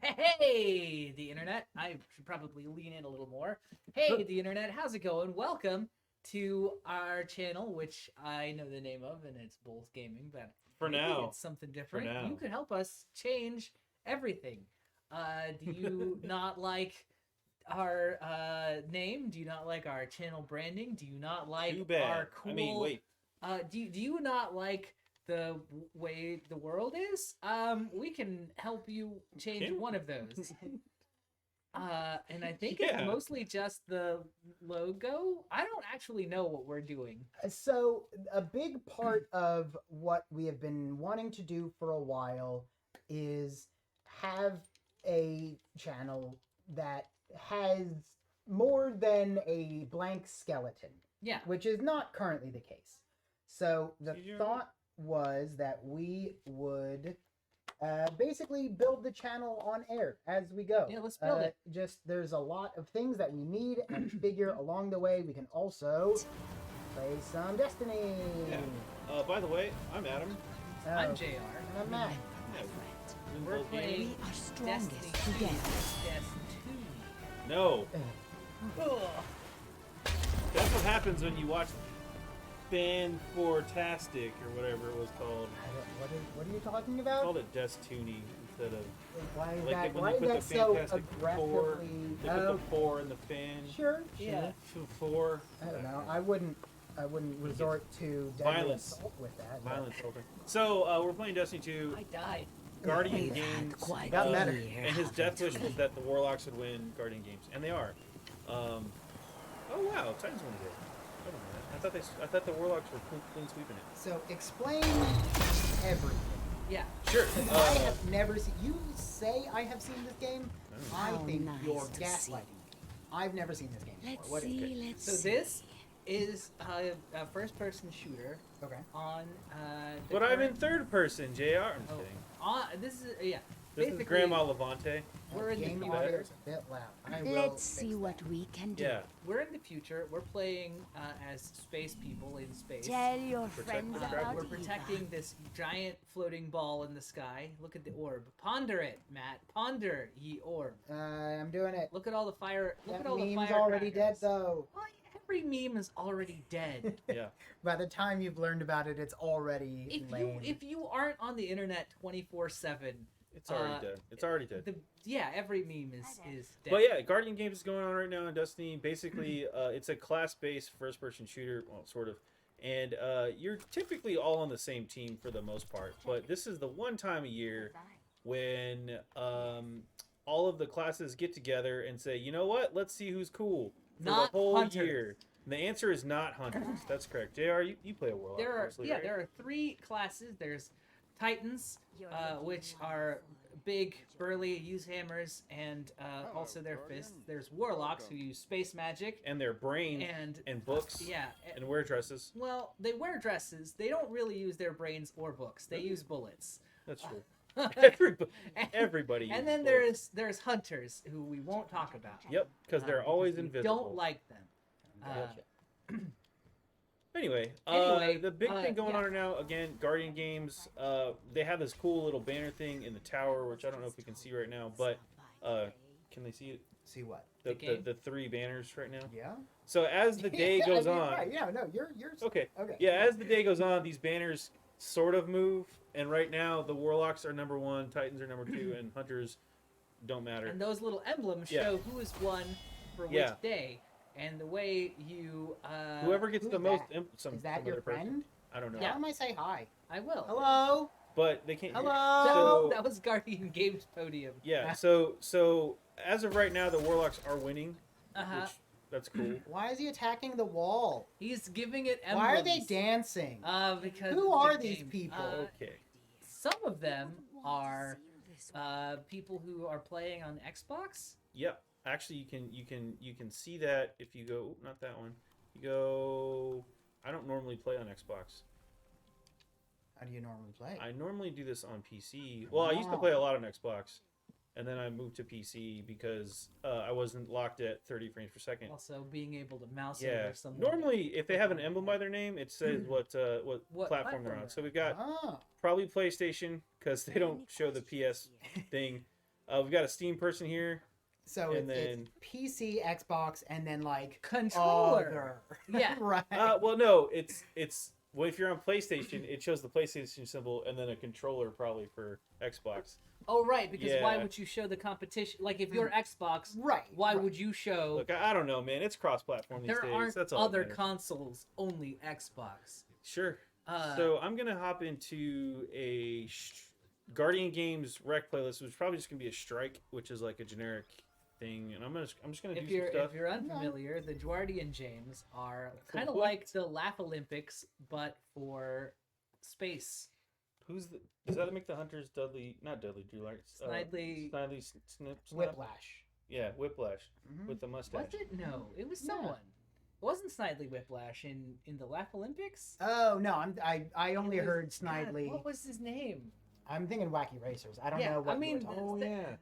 Hey, the internet. I should probably lean in a little more. Hey, the internet. How's it going? Welcome to our channel, which I know the name of, and it's Bulls Gaming, but For maybe now. it's something For different. now. You could help us change everything. Do you not like our name? Do you not like our channel branding? Do you not like Too bad. our cool? I mean, wait. Do you not like the way the world is? We can help you change Can we? one of those. And I think it's Yeah. mostly just the logo. I don't actually know what we're doing. So, a big part of what we have been wanting to do for a while is have a channel that has more than a blank skeleton, Yeah. which is not currently the case. So, the Did you- thought was that we would basically build the channel on air as we go. Yeah, let's build it. Just there's a lot of things that we need and figure along the way. We can also play some Destiny. Yeah. By the way, I'm Adam. I'm JR. And I'm Matt. Yeah, we We're both playing gaming. We are Destiny strongest 2. together. Destiny. No. Ugh. That's what happens when you watch Fantastic or whatever it was called. What are you talking I about? called it Destiny instead of Why is like that? when Why they is put that the so Fantastic Four. aggressively? They put the four in the fan. Sure. Yeah. Four. I don't know. I wouldn't resort to deadly Violence. assault with that. but- Violence. Okay. So we're playing Destiny 2. I died. Guardian We've had Games. quite Got a better. year, And his death wish haven't was that the Warlocks would win Guardian Games, and they are. Oh wow, Titans won again. I don't know that. I thought the Warlocks were clean sweeping it. So explain everything. Yeah. Sure. I have never seen. You say I have seen this game. I How think nice you're to gaslighting me. I've never seen this game before. Let's What is see, it? let's So see. this is a first-person shooter Okay. on. The But I'm in current- third person, JR. I'm Oh, kidding. this is yeah. This is basically, Grandma Levante. We're in the game future. audio is a bit loud. I will Let's fix see what that. we can do. Yeah. We're in the future. We're playing as space people in space. Tell your Protect friends the about We're Eva. protecting this giant floating ball in the sky. Look at the orb. Ponder it, Matt. Ponder ye orb. I'm doing it. Look at all the fire. Look That at all the meme's fire. already dead though. Well, every meme is already dead. Yeah. By the time you've learned about it, it's already lame. if you aren't on the internet 24/7, It's already dead. It's already dead. every meme is dead. But yeah, Guardian Games is going on right now in Destiny. Basically, it's a class-based first-person shooter, well, sort of. And you're typically all on the same team for the most part. But this is the one time a year when all of the classes get together and say, you know what? Let's see who's cool for Not the whole hunters. year. And the answer is not hunters. That's correct. JR, you play a warlock There are mostly, right? there are three classes. There's Titans, which are big, burly, use hammers, and also their fists. There's Warlocks who use space magic And their brain and books yeah. and wear dresses. Well, they wear dresses. They don't really use their brains or books. They use bullets. That's true. Everybody. And uses then bullets. there's hunters who we won't talk about. Yep, because they're always we invisible. Don't like them. Anyway, Anyway, the big thing going yeah. on right now, again, Guardian Games, they have this cool little banner thing in the tower, which I don't know if we can see right now, but can they see it? See what? The, The game? the three banners right now? Yeah. So as the day Yeah, goes you're on, right. Yeah, no, you're okay, okay. yeah, as the day goes on, these banners sort of move, and right now the Warlocks are number 1, Titans are number 2, and Hunters don't matter. And those little emblems Yeah. show who has won for which Yeah. day. And the way you Whoever gets who's the most, that? some Is that some your other person. friend? I don't know, Tell him I say hi. I will. Hello. but they can't. hear. Hello. No, So- that was Guardian Games podium. Yeah, so as of right now, the Warlocks are winning, Uh-huh. which that's cool. Why is he attacking the wall? He's giving it emblems. Why are they dancing? Because Who it's a are these game. people? Okay. Some of them are people who are playing on Xbox. Yep. Actually, you can see that if you go. Not that one. You go. I don't normally play on Xbox. How do you normally play? I normally do this on PC. Well, I used to play a lot on Xbox, and then I moved to PC because I wasn't locked at 30 frames per second. Also, being able to mouse Yeah. over someone. Normally, if they have an emblem by their name, it says what What platform they're platform on. So we've got Ah, probably PlayStation because they don't show the PS thing. We've got a Steam person here. So And it's PC, Xbox, and then like Controller. other. Yeah. Right. Well, no, it's well, if you're on PlayStation, it shows the PlayStation symbol and then a controller probably for Xbox. Oh, right, because why Yeah. would you show the competition? Like, if you're Xbox, Right. why right. would you show... Look, I don't know, man. It's cross-platform these there days. aren't That's all that other matters. consoles, only Xbox. Sure. Uh, So I'm gonna hop into a Guardian Games rec playlist, which is probably just gonna be a strike, which is like a generic thing, and I'm just gonna do if some you're stuff. if you're unfamiliar, the Dwardian James are For kind of what? like the Laugh Olympics, but for space. Who's the? Does that make the hunters Dudley? Not Dudley Do Right? Snidely- Snidely Snip. Whiplash. Yeah, Whiplash Mhm. with the mustache. Was it? No, it was Yeah. someone. It wasn't Snidely Whiplash in the Laugh Olympics. Oh no, I only It was- heard God, Snidely. what was his name? I'm thinking Wacky Racers. I don't Yeah, know what I mean, you were talking Oh the- yeah.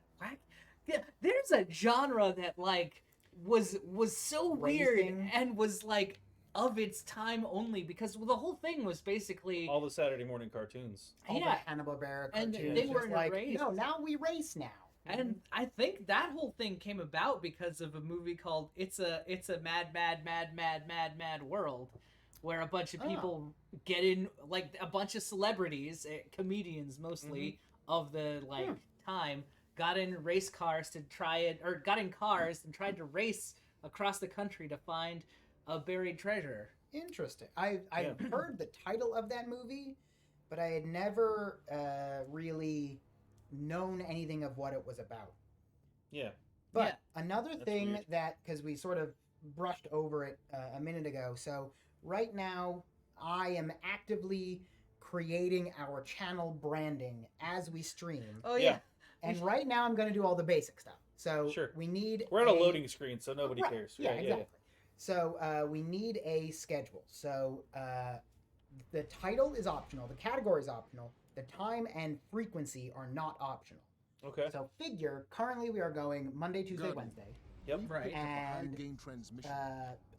Yeah, there's a genre that like was so weird Racing. and was like of its time only because the whole thing was basically All the Saturday morning cartoons. all yeah. the Hanna-Barbera And cartoons. they just were in a like, race. no, now we race now. And I think that whole thing came about because of a movie called It's a Mad World, where a bunch of Oh. people get in, like a bunch of celebrities, comedians mostly of the like time, got in race cars to try it, or got in cars and tried to race across the country to find a buried treasure. Interesting. I've heard the title of that movie, but I had never really known anything of what it was about. Yeah. But Yeah. another That's thing weird. that, because we sort of brushed over it a minute ago, so right now I am actively creating our channel branding as we stream. Oh Yeah. And right now I'm going to do all the basic stuff. So Sure. we need We're on a loading screen, so nobody Right. cares. Yeah, exactly. So we need a schedule. So the title is optional. The category is optional. The time and frequency are not optional. Okay. So figure, currently we are going Monday, Tuesday, Got it. Wednesday. Yep. Right. And Gain transmission.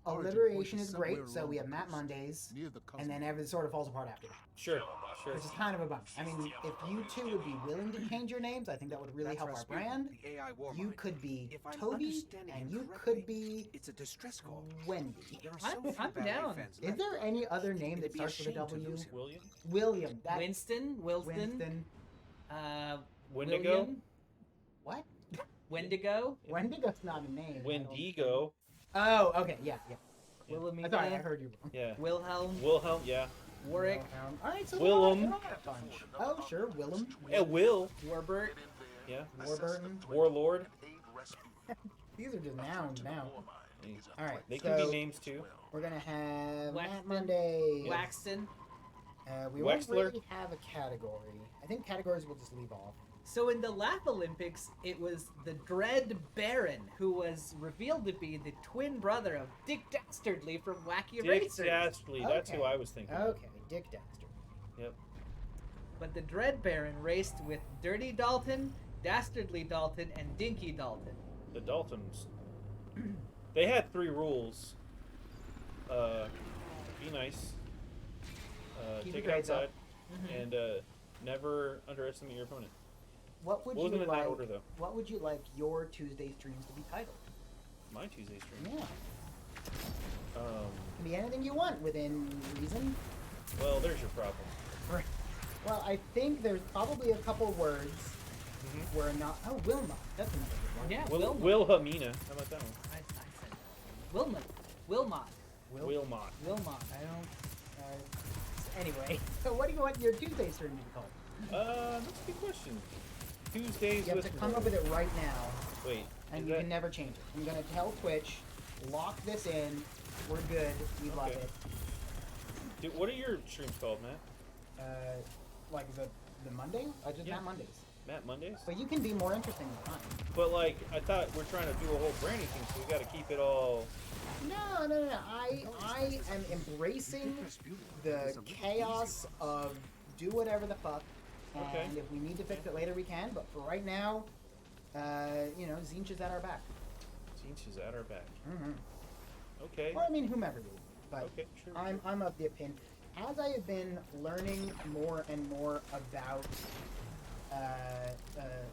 alliteration point is is great. somewhere So we have along the Matt coast, Mondays. near the And then everything sort of falls apart after that. Sure. Sure. Which is kind of a bummer. I mean, if you two would be willing to change your names, I think that would really help our brand. The AI war You mind. could be If I'm Toby, understanding and it you correctly, could be It's a distress call. Wendy. There are I'm- so few I'm ballet down. fans Is left. there any other name that It'd be a starts with a shame to W? lose him. William. William. That Winston, Winston. Wendigo. William, What? Wendigo, Wendigo's not a name. I don't Wendigo. think. Oh, okay. Yeah, yeah. Wilhelmina, Sorry, I heard you wrong. Yeah. Wilhelm, Wilhelm. Yeah. Warwick, Wilhelm. All right, so Willem. we're on a bunch. Oh, sure, Willem. Yeah. Will. Warbert. Yeah. Warburton. Warlord. These are just nouns now. All right, They can so be names too. we're gonna have Matt Waxman. Monday. Waxton. We won't Wexler. really have a category. I think categories we'll just leave off. So in the Laugh Olympics, it was the Dread Baron who was revealed to be the twin brother of Dick Dastardly from Wacky Dick Racers. Dastardly. That's who Okay. I was thinking. of. Okay, Dick Dastard. Yep. But the Dread Baron raced with Dirty Dalton, Dastardly Dalton, and Dinky Dalton. The Daltons. They had 3 rules. Be nice. Keep Take your it grades up. outside. And never underestimate your opponent. What would What was you in like? that order though? What would you like your Tuesday streams to be titled? My Tuesday stream. Yeah, Um. can be anything you want within reason. Well, there's your problem. Well, I think there's probably a couple words Mhm. where not. Oh, Wilma. That's another good one. Yeah, Wilhelmina. Wilmot. How about that one? I said Wilmot. Wilmot. Wilmot. Wilmot. I don't. Anyway, so what do you want your Tuesday stream to be called? That's a good question. Tuesdays You have with to come up with it right now, Wait. and is you that- can never change it. I'm gonna tell Twitch, lock this in. We're good. We love Okay. it. Dude, what are your streams called, Matt? Like the Monday? I just Yeah. not Mondays. Matt Mondays? But you can be more interesting than mine. But like, I thought we're trying to do a whole branding thing, so we got to keep it all. No. I am embracing the chaos of do whatever the fuck, and Okay. if we need to fix it later, we can. But for right now, Zinch is at our back. Zinch is at our back. Mm-hmm. Okay. Or I mean, whomever you. But Okay. Sure. I'm of the opinion. As I have been learning more and more about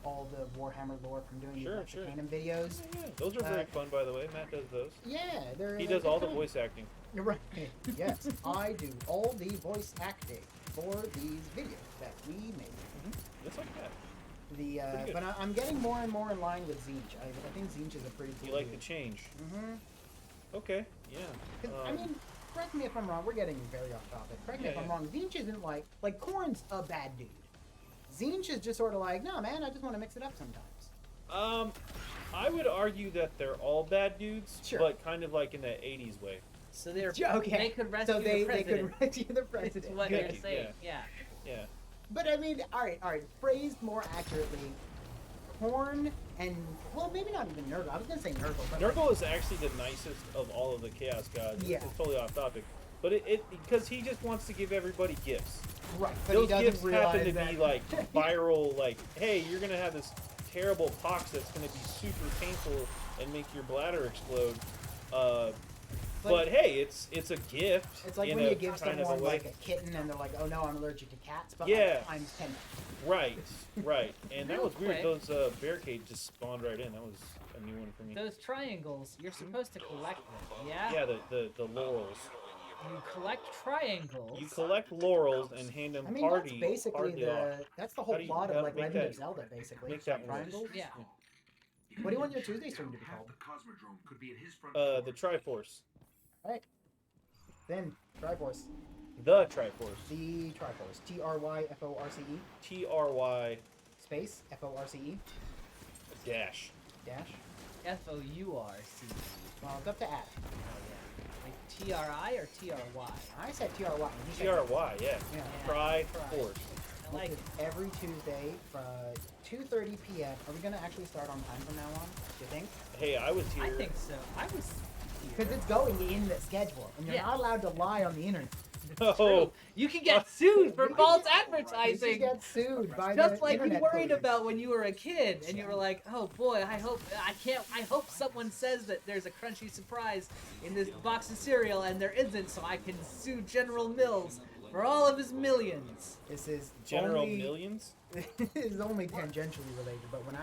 all the of Warhammer lore from doing Sure, the sure. Canon videos. Yeah, those are very fun, by the way. Matt does those. Yeah, they're. He does all the voice acting. You're right. Yes, I do all the voice acting for these videos that we make. Just like that. The Pretty good. but I'm getting more and more in line with Zinch. I think Zinch is a pretty cool. You like the dude. change. Mm-hmm. Okay, yeah. 'Cause, I mean, correct me if I'm wrong. We're getting very off topic. Correct me Yeah, if I'm yeah. wrong. Zinch isn't like Korn's a bad dude. Zinch is just sort of like, no man, I just want to mix it up sometimes. I would argue that they're all bad dudes, Sure. but kind of like in that 80s way. So they're Okay. they could rescue So the they president. could rescue the Is president. what Good. you're saying. Yeah. Yeah. But I mean, all right. Phrased more accurately, Korn and well, maybe not even Nurgle. I was gonna say Nurgle, but Nurgle is actually the nicest of all of the Chaos Gods. Yeah. It's totally off topic. But it because he just wants to give everybody gifts. right. But Those he doesn't gifts realize happen to that be like viral, like, hey, you're gonna have this terrible pox that's gonna be super painful and make your bladder explode. But hey, it's a gift. It's like in when a you give kind of someone a way. like a kitten and they're like, oh no, I'm allergic to cats, but Yeah. like, times 10. Right, right. And that Real was weird. quick. Those barricades just spawned right in. That was a new one for me. Those triangles, you're supposed to collect them. Yeah. Yeah, the laurels. You collect triangles. You collect laurels and hand them I mean, party that's basically partly off. that's the whole How do you- plot how of like make Legend that- of Zelda, basically. make that work? Triangles. Yeah. What do you want your Tuesday stream to be called? The Triforce. Then Triforce. The Triforce. The Triforce. Tryforce. TRY Space Force dash. dash. FOURC. Well, it's up to Adam. Like TRI or TRY? I said TRY. You said TRY, yeah. Yeah. Triforce. I like it. Every Tuesday from 2:30 p.m. Are we gonna actually start on time from now on? Do you think? Hey, I was here. I think so. I was Because it's going in the schedule, and you're Yeah. not allowed to lie on the internet. No. true. You can get sued for You false can advertising. get sued by Just the like you internet worried police. about when you were a kid and you were like, oh boy, I hope someone says that there's a crunchy surprise in this box of cereal and there isn't, so I can sue General Mills for all of his millions. This is General only, Millions? This is only tangentially related, but when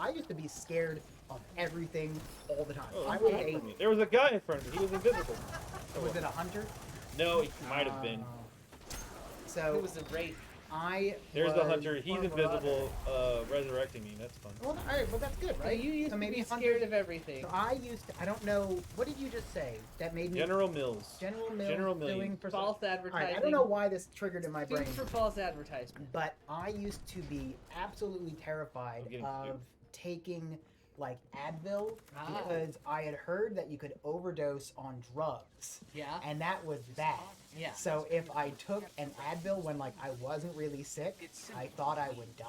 I used to be scared of everything all the time. Oh, I that's was not a for me. There was a guy in front of me. He was invisible. was it a hunter? No, he might have been. So It was a rape. I There's the was hunter. He's one of our invisible, resurrecting me. That's fun. Well, all right, well that's good, right? You used so to maybe be hunter- scared of everything. So I used to. I don't know. What did you just say? That made me General Mills. General Mills General Mills. doing for False All right, advertising. I don't know why this triggered in my Sued brain, for false advertisement. but I used to be absolutely terrified I'm getting of sued. taking like Advil Ah. because I had heard that you could overdose on drugs, Yeah. and that was bad. Yeah. So if I took an Advil when like I wasn't really sick, I thought I would die.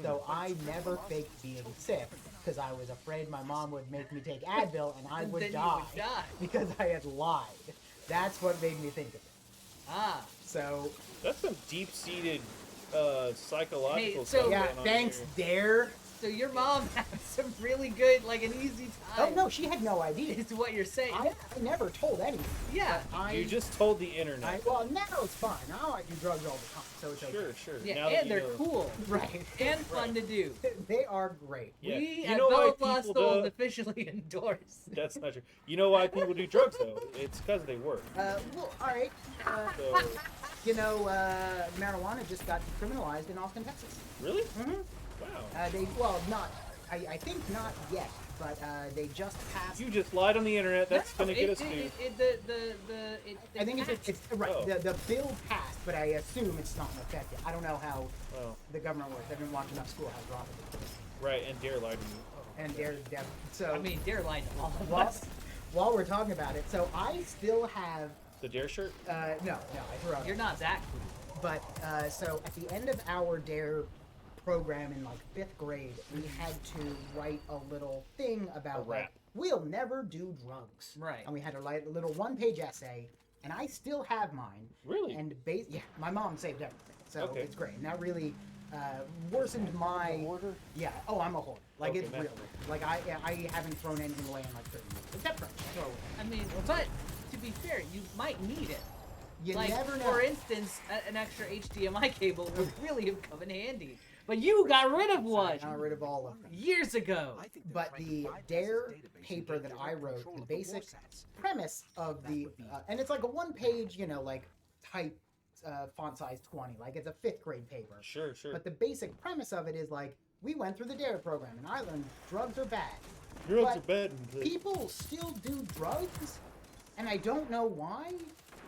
So I never faked being sick because I was afraid my mom would make me take Advil and I And would then you die would die. because I had lied. That's what made me think of it. Ah. So That's some deep-seated psychological Hey, so- stuff. yeah, going on thanks, here. Dare. So your mom had some really good, like an easy Oh time. no, she had no idea. Is what you're saying. I never told anyone. Yeah. But I, You just told the internet. well, now it's fine. Now I do drugs all the time, so it's okay. Sure, sure. Yeah, Now that and you they're know- cool Right. and fun to do. They are great. Yeah. We You at know why Both Lost people Souls do- officially endorse. That's not true. You know why people do drugs though? It's because they work. Well, all right. So You know, marijuana just got decriminalized in Austin, Texas. really? Mm-hmm. Wow. I think not yet, but they just passed. You just lied on the internet. That's No, gonna get us sued. I think it's right. Oh. The bill passed, but I assume it's not in effect yet. I don't know how Oh, the government works. I've been watching enough Schoolhouse Rock. right. And Dare lied to me. And they're so. I mean, they're lying to all of while, us. while we're talking about it, so I still have. The Dare shirt? No, I threw out. You're not that cool. But so at the end of our Dare program in like 5th grade, we had to write a little thing about A rap. like we'll never do drugs. Right. And we had to write a little 1-page essay, and I still have mine. Really? And yeah, my mom saved everything, so Okay. it's great. And that really worsened my. Order? Yeah. Oh, I'm a whore. Like Okay, it's that's real. Like I haven't thrown anything away in like 30 years, except French. Throw away. I mean, but to be fair, you might need it. You like, never know. for instance, an extra HDMI cable would really have come in handy. But you got rid of I one got rid of all of them. years ago. But the Dare paper that I wrote, the basic premise of the, and it's like a one-page, like type font size 20, like it's a 5th grade paper. Sure. But the basic premise of it is like, we went through the Dare program, and I learned drugs are bad. Drugs But are bad. people still do drugs, and I don't know why.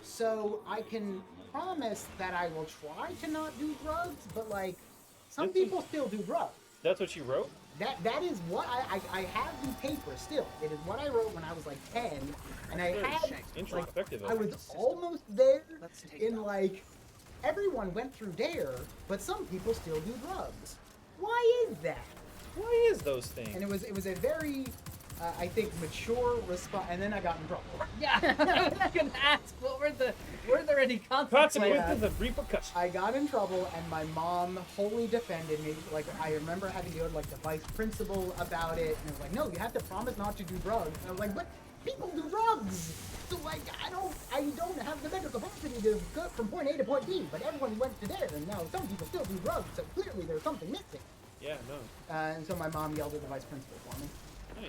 So I can promise that I will try to not do drugs, but like, some people still do drugs. That's what you wrote? That is what I have the paper still. It is what I wrote when I was like 10, and I had Introspective. I was almost there in like everyone went through Dare, but some people still do drugs. Why is that? Why is those things? And it was a very I think mature response, and then I got in trouble. Yeah, I was gonna ask, were there any consequences? Consequences and repercussions. I got in trouble, and my mom wholly defended me. Like, I remember having to go to like the vice principal about it, and it was like, no, you have to promise not to do drugs. And I was like, but people do drugs. So like, I don't have the mental capacity to go from point A to point B. But everyone went to Dare, and now some people still do drugs. So clearly there's something missing. Yeah, no. And so my mom yelled at the vice principal for me.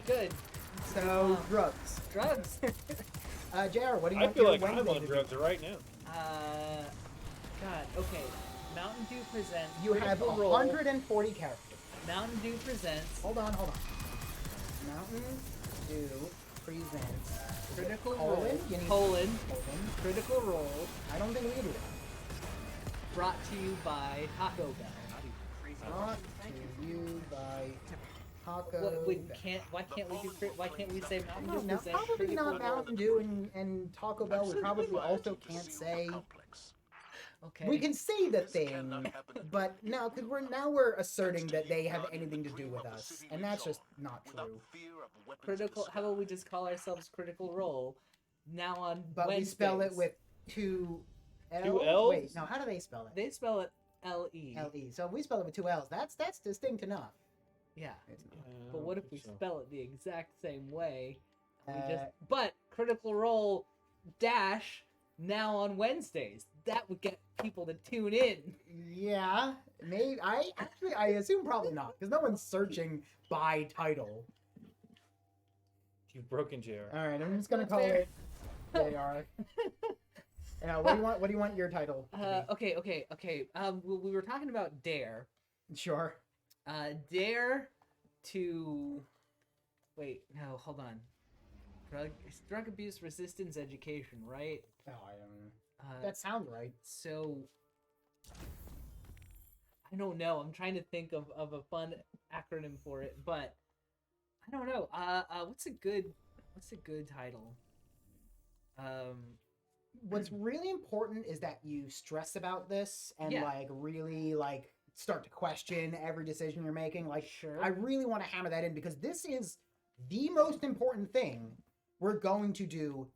Good. So drugs. Drugs. JR, what do you I want feel your like I'm Wednesday on to be? drugs right now. God. Okay. Mountain Dew presents. You have Critical Role. 140 characters. Mountain Dew presents. Hold on. Mountain Dew presents Critical colon? Role. You need- Colon. colon. Critical Role. I don't think we can do that. Brought to you by Taco Bell. Brought to you by Taco What, we Bell. can't. Why can't we do? Why can't we say Mountain Dew No, presents? probably Critical not Role? Mountain Dew and Taco Bell. We probably also can't say. Okay. We can say the thing, but no, because we're asserting that they have anything to do with us, and that's just not true. Critical. How about we just call ourselves Critical Role? Now on But Wednesdays. we spell it with two L's. Two Ls? Wait, no, how do they spell it? They spell it L-E. L-E. So if we spell it with two L's, that's distinct enough. Yeah. It's not. But what if we spell it the exact same way? Uh, But Critical Role dash now on Wednesdays. That would get people to tune in. Yeah, maybe. I assume probably not, because no one's searching by title. You've broken JR. All right, I'm just gonna That's call fair. it JR. What do you want your title? To Okay. We were talking about Dare. be? Sure. Dare to. Wait, no, hold on. Drug abuse resistance education, right? Oh, I don't know. That sounds right. So I don't know. I'm trying to think of a fun acronym for it, but I don't know. What's a good title? What's really important is that you stress about this and Yeah. like really like start to question every decision you're making. Like, Sure. I really want to hammer that in because this is the most important thing we're going to do.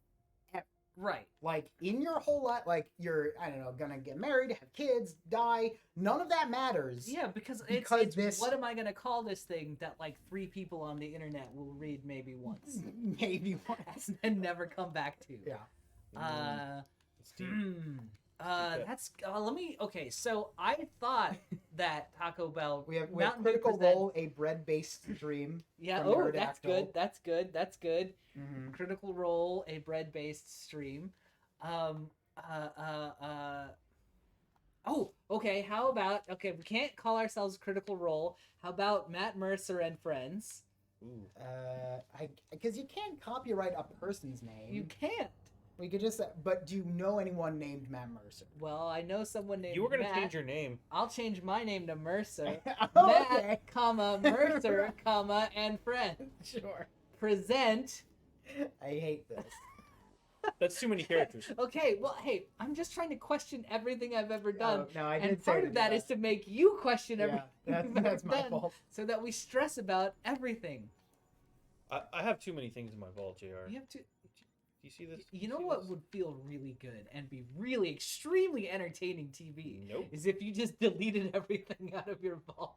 Right. Like in your whole life, like you're, I don't know, gonna get married, have kids, die. None of that matters. Yeah, because Because it's this- what am I gonna call this thing that like 3 people on the internet will read maybe once Maybe once. and never come back to? Yeah. It's deep. That's let me. Okay, so I thought that Taco Bell We have Mountain Dew Critical presents- Role, a bread-based stream. Yeah. from Oh, that's Nerdactyl. good. That's good. Mm-hmm. Critical Role, a bread-based stream. Oh, okay. How about we can't call ourselves Critical Role. How about Matt Mercer and Friends? Ooh. Because you can't copyright a person's name. You can't. We could just. But do you know anyone named Matt Mercer? Well, I know someone named You were gonna Matt. change your name. I'll change my name to Mercer. Oh, Matt, okay. comma, Mercer, comma, and Friends. Sure. Present. I hate this. That's too many characters. Okay, well, hey, I'm just trying to question everything I've ever done. No, I And did say part of that is to make you question everything Yeah, I've that's ever my done, fault. so that we stress about everything. I have too many things in my vault, JR. You have to. Do you see this? You know See what this? would feel really good and be really extremely entertaining TV Nope. is if you just deleted everything out of your vault.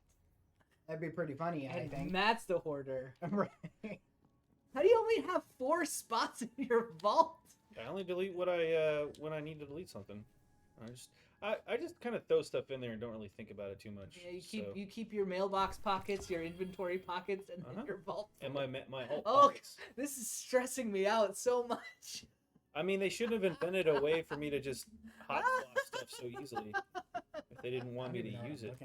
That'd be pretty funny, I And think. Matt's the hoarder. Right. How do you only have 4 spots in your vault? I only delete what I when I need to delete something. I just kind of throw stuff in there and don't really think about it too much. Yeah, so. you keep your mailbox pockets, your inventory pockets, and then your vault. And my alt Oh, pockets. this is stressing me out so much. I mean, they shouldn't have invented a way for me to just hot swap stuff so easily if they didn't want me to use it.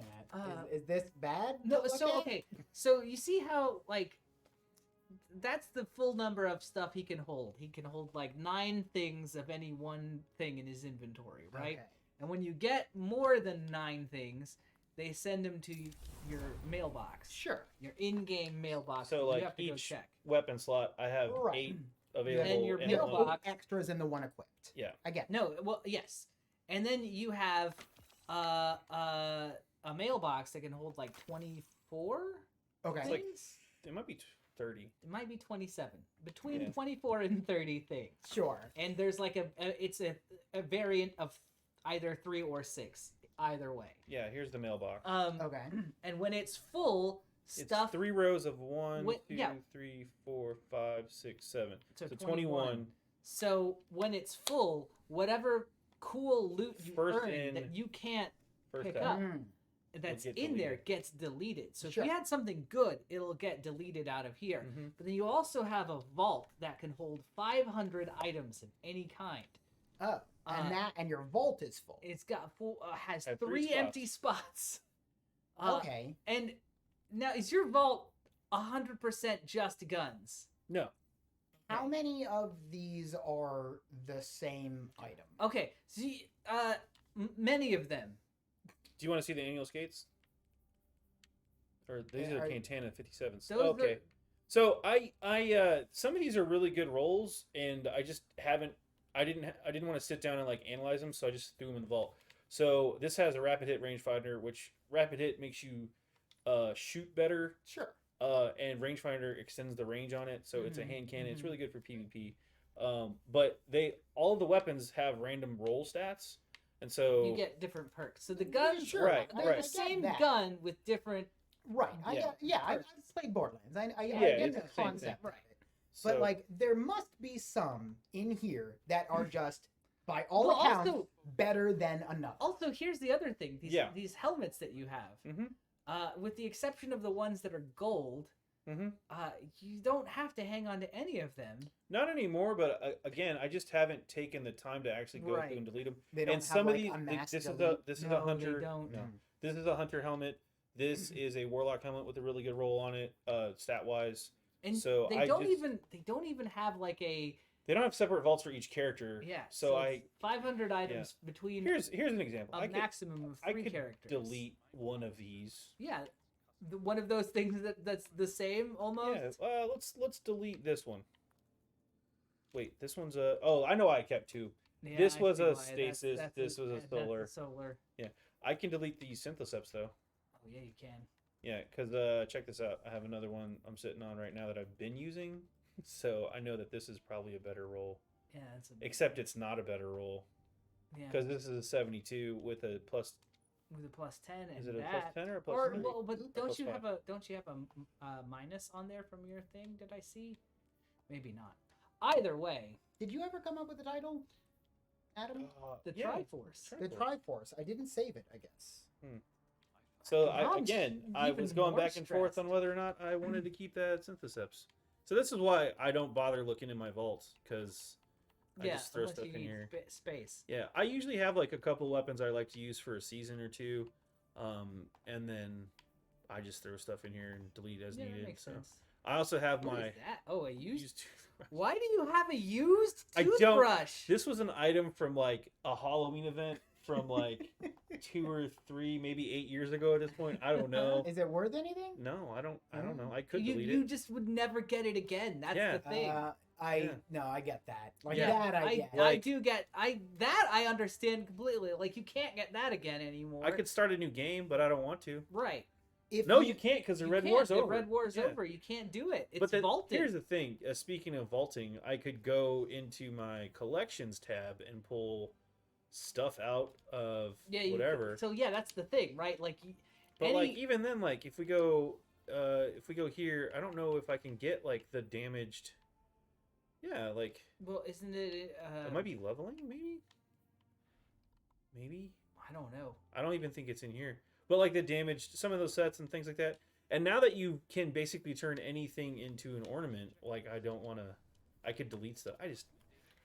Is this bad? No, to look so at? okay, so you see how like that's the full number of stuff he can hold. He can hold like 9 things of any one thing in his inventory, right? Okay. And when you get more than 9 things, they send them to your mailbox, Sure. your in-game mailbox. So that like you have to go each check. weapon slot, I have Right. 8 available. And your in There the are mailbox. one. extras in the one equipped. Yeah. I get. No, well, yes, and then you have a mailbox that can hold like 24 Okay. It's like- things. It might be 30. It might be 27, between Yeah. 24 and 30 things. Sure. And there's like it's a variant of either 3 or 6, either way. Yeah, here's the mailbox. Okay. And when it's full, stuff It's 3 rows of 1, Wait, 2, yeah. 3, 4, 5, 6, 7. So So 21. So when it's full, whatever cool loot you First earn in, that you can't first pick out. up Mm. that's get in there deleted. gets deleted. So Sure. if you had something good, it'll get deleted out of here. Mhm. But then you also have a vault that can hold 500 items of any kind. Oh, and and your vault is full. It's got has Have 3 3 empty spots. Okay. And now is your vault 100% just guns? No. How many of these are the same item? Okay, so many of them. Do you want to see the annual skates? Or these are Are- Cantana 57s. Those Okay. are- So I some of these are really good rolls, and I just haven't. I didn't want to sit down and like analyze them, so I just threw them in the vault. So this has a rapid hit rangefinder, which rapid hit makes you shoot better, Sure. and rangefinder extends the range on it, so it's a Mhm, hand cannon. It's mhm. really good for PvP. But all of the weapons have random roll stats, and so You get different perks. So the guns, Sure. Right, they're right. the same That. gun with different. Right. I Yeah. get. Yeah. I've Perks. played Borderlands. I Yeah, get it's the the same concept thing. of it. But so- like, there must be some in here that are just, by all Well, accounts, also- better than another. Also, here's the other thing: Yeah. these helmets that you have, Mhm. with the exception of the ones that are gold, Mhm. you don't have to hang on to any of them. Not anymore, but again, I just haven't taken the time to actually go Right. through and delete them. They don't And have some of like these, unmasked this is delete. this is No, a hunter. they don't. No, Mm. this is a hunter helmet. This is a warlock helmet with a really good roll on it, stat wise. And So they I don't just- even have like a They don't have separate vaults for each character. yeah. So I 500 items between here's an example. a I could maximum of I 3 could characters. delete one of these. Yeah, one of those things that's the same almost. Yeah. Let's delete this one. Wait, this one's a. Oh, I know why I kept 2. Yeah, This I was see a why. stasis, this was a that's the solar. solar. I can delete these syntheseps though. Oh yeah, you can. Yeah, because check this out. I have another one I'm sitting on right now that I've been using, so I know that this is probably a better roll. Yeah, that's a Except it's not a better roll yeah. because this is a 72 with a plus. With a +10 and Is it a that. plus 10 or a plus? Or 3? well, but don't plus you 5? have a minus on there from your thing? Did I see? Maybe not. Either way, Did you ever come up with a title, Adam? the Yeah. Triforce. The Triforce. I didn't save it, I guess. So Now I'm I was even going more back and forth stressed. on whether or not I wanted to keep that syntheseps. So this is why I don't bother looking in my vault because I Yeah, just throw unless stuff you in need here. space. Yeah, I usually have like a couple weapons I like to use for a season or two, and then I just throw stuff in here and delete as Yeah, that needed. makes So sense. I also have What my is that? Oh, a used. used. Why do you have a used I don't- toothbrush? This was an item from like a Halloween event from like 2 or 3, maybe 8 years ago at this point. I don't know. Is it worth anything? No, I don't know. I could you delete you it. just would never get it again. That's Yeah. the thing. Yeah. No, I get that. Like Yeah. that, I get. I Like- do get I understand completely. Like you can't get that again anymore. I could start a new game, but I don't want to. right. If No, you can't because the You Red can't. War's The over. Red War's Yeah. over. You can't do it. It's But vaulted. here's the thing. Speaking of vaulting, I could go into my collections tab and pull stuff out of yeah, whatever. So yeah, that's the thing, right? Like, But any- like even then, like if we go here, I don't know if I can get like the damaged. Yeah, like well, isn't it? it might be leveling, maybe. Maybe. Why I don't know. I don't even think it's in here. But like the damage, some of those sets and things like that. And now that you can basically turn anything into an ornament, like I could delete stuff.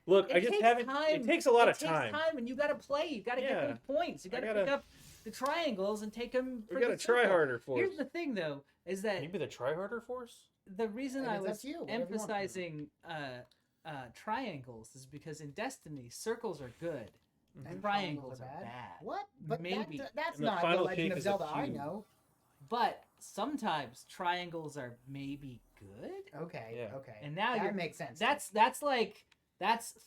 Look, It I just takes haven't. time. It takes a lot of It time. takes time, and you gotta play. You gotta get those points. You gotta pick up the triangles and take them. We gotta try harder for Here's the thing, though, is that maybe the try harder force. the reason I was you, emphasizing triangles is because in Destiny, circles are good. And triangles are bad. What? But Maybe. that's And the not the final Legend shape of is a Zelda I cube. know. But sometimes triangles are maybe good. Okay, Yeah. okay. And now that you're makes sense. That's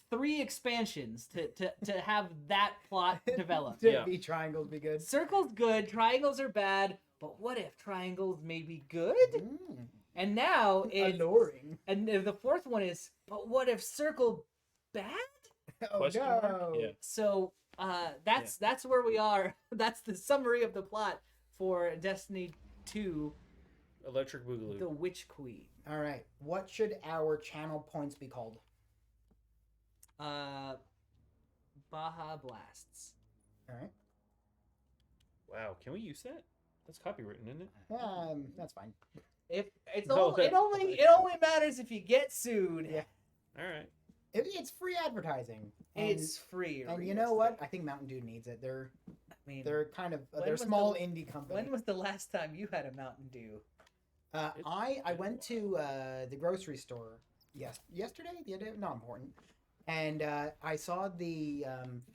3 expansions to have that plot develop. to Yeah. be triangles be good. Circles good, triangles are bad, but what if triangles may be good? Mm, And now it's alluring. and the fourth one is, but what if circle bad? Oh Question no. mark? Yeah. So that's where we are. That's the summary of the plot for Destiny 2, Electric Boogaloo. The Witch Queen. All right. What should our channel points be called? Baja Blasts. All right. Wow, can we use that? That's copywritten, isn't it? That's fine. If it's No, it only matters if you get sued. Yeah. All right. It's free advertising. And, It's free. and you know what? I think Mountain Dew needs it. They're I mean, kind of when they're a was small the- indie company. when was the last time you had a Mountain Dew? I went to the grocery store yesterday. The other day, not important. And I saw the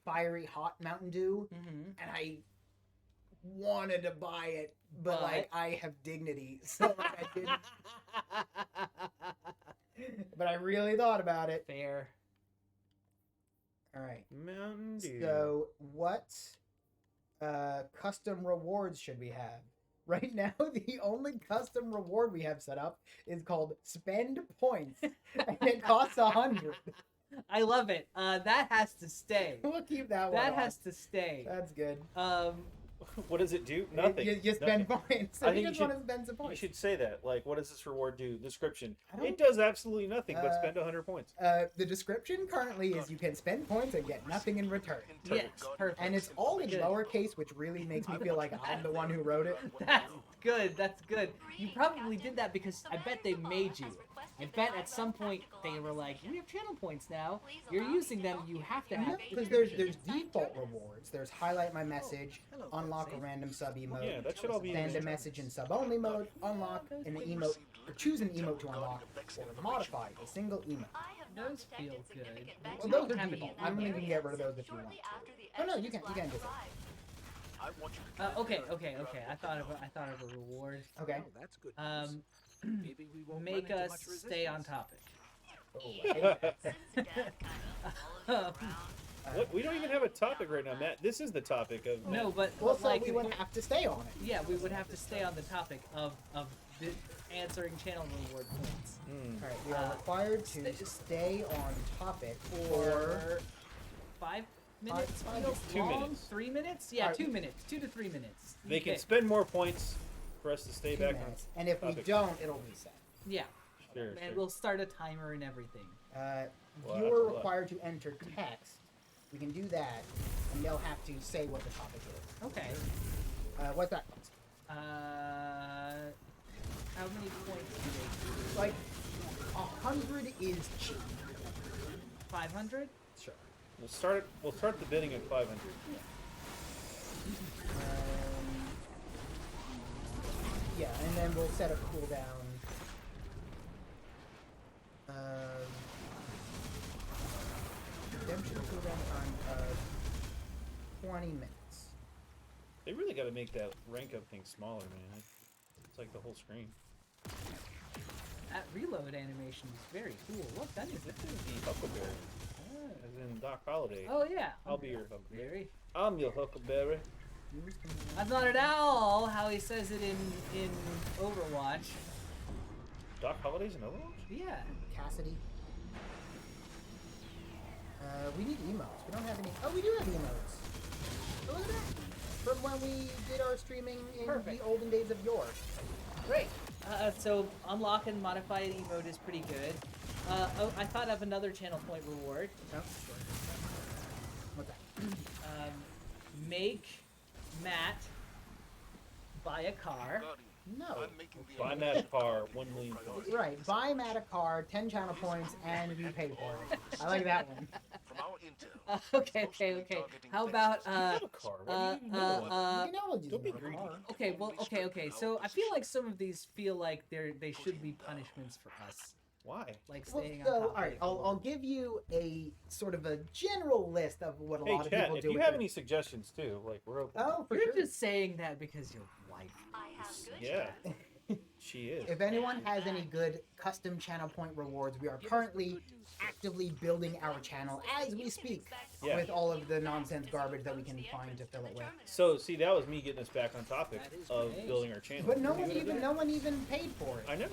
fiery hot Mountain Dew, Mm-hmm. and I wanted to buy it, but like I have dignity, so like, I didn't. But I really thought about it. Fair. All right. Mountain Dew. So what custom rewards should we have? Right now, the only custom reward we have set up is called Spend Points, and it costs 100. I love it. That has to stay. We'll keep that one. That on. has to stay. That's good. What does it do? Nothing. You spend Nothing. points. I So think you you just want to spend some You points. should say that. Like, what does this reward do? Description. I don't- It does absolutely nothing but Uh, spend 100 points. The description currently is you can spend points and get nothing in return. Yes, perfect. And it's all in Good. lowercase, which really makes me feel like I'm the one who wrote it. That's good. That's good. You probably did that because I bet they made you. I bet at some point they were like, "We have channel points now. You're using them. You have to have." Because there's default rewards. There's highlight my message, unlock a random sub emote, Yeah, that should all be. send a message in sub only mode, unlock an emote, or choose an emote to unlock, or modify a single emote. Those feel good. Well, those are default. I mean, you can get rid of those if you want. Oh no, you can just. Okay. I thought of a reward. Okay. That's good. Maybe we won't run Make into us much stay on resistance. topic. What? We don't even have a topic right now, Matt. This is the topic of. No, but Well, so like we would have to stay on it. yeah, we would have to stay on the topic of answering channel reward points. Hmm. All right, we are required to stay on topic for. For 5 minutes? five- feels 2 long? minutes. 3 minutes? Yeah, Alright. 2 minutes. 2 to 3 minutes. They can Okay. spend more points for us to stay 2 back minutes. And if we topic. don't, it'll reset. Yeah, on. Sure, and sure. we'll start a timer and everything. Uh, Well, you that's are a lot. required to enter text. We can do that, and they'll have to say what the topic is. Okay. What's that cost? How many points do they Like, 100 is cheap. 500? Sure. We'll start the bidding at 500. Yeah, and then we'll set a cooldown. Redemption cooldown time of 20 minutes. They really got to make that rank up thing smaller, man. It's like the whole screen. That reload animation is very cool. What gun is This it? is the Huckleberry. As in Doc Holliday. Oh yeah. I'll be your Huckleberry. Very. I'm your Huckleberry. That's not at all how he says it in Overwatch. Doc Holliday's an Overwatch? Yeah. Cassidy. We need emotes. We don't have any. Oh, we do have emotes. Oh, look at that. From when we did our streaming in Perfect. the olden days of yore. Great. So unlock and modify an emote is pretty good. Oh, I thought of another channel point reward. Oh, sure. What's that? make Matt buy a car. No. Buy Matt a car, 1 million points. Right. Buy Matt a car, 10 channel points, and you pay for it. I like that one. Okay. How about Have a car. Why do you need to know one? You know, just don't be have a greedy. car. okay. So I feel like some of these feel like they should be punishments for us, Why? like Well, staying so, on top. all right, I'll give you a sort of a general list of what a Hey, lot of chat, people if do. you with have their- any suggestions too, like we're open. Oh, for You're sure. just saying that because your wife. Yeah, she is. If anyone has any good custom channel point rewards, we are currently actively building our channel as we speak Yeah. with all of the nonsense garbage that we can find to fill it with. So, see, that was me getting us back on topic of great. building our channel. But no one even paid for it. I know.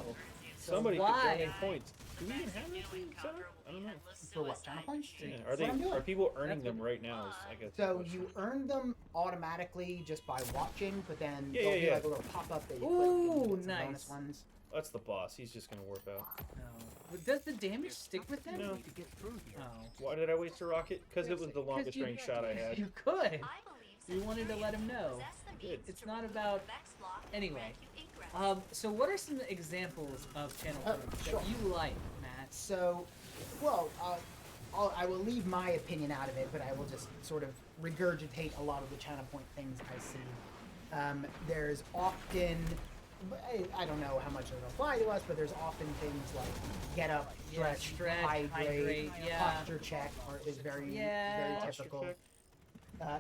So Somebody why? could donate points. Do we even have anything set up? I don't know. For what, channel points? Yeah. That's Are they? what I'm doing. Are people earning That's them what- right now? Is, I guess. the So question. you earn them automatically just by watching, but then Yeah, there'll yeah, be yeah. like a little pop-up that you click Ooh, and you get some nice. bonus ones. That's the boss. He's just gonna warp out. No. But does the damage stick with them? No. To get through here. Oh. Why did I waste a rocket? Because it was the longest you- range shot I had. You could. You wanted to let him know. Good. It's not about. Anyway. So what are some examples of channel Oh, points sure. that you like, Matt? So, well, I will leave my opinion out of it, but I will just sort of regurgitate a lot of the channel point things I see. There's often, I don't know how much it'll apply to us, but there's often things like get up, Yeah, stretch, stretch, hydrate, hydrate, yeah. posture check is very Yeah. very Posture typical. check.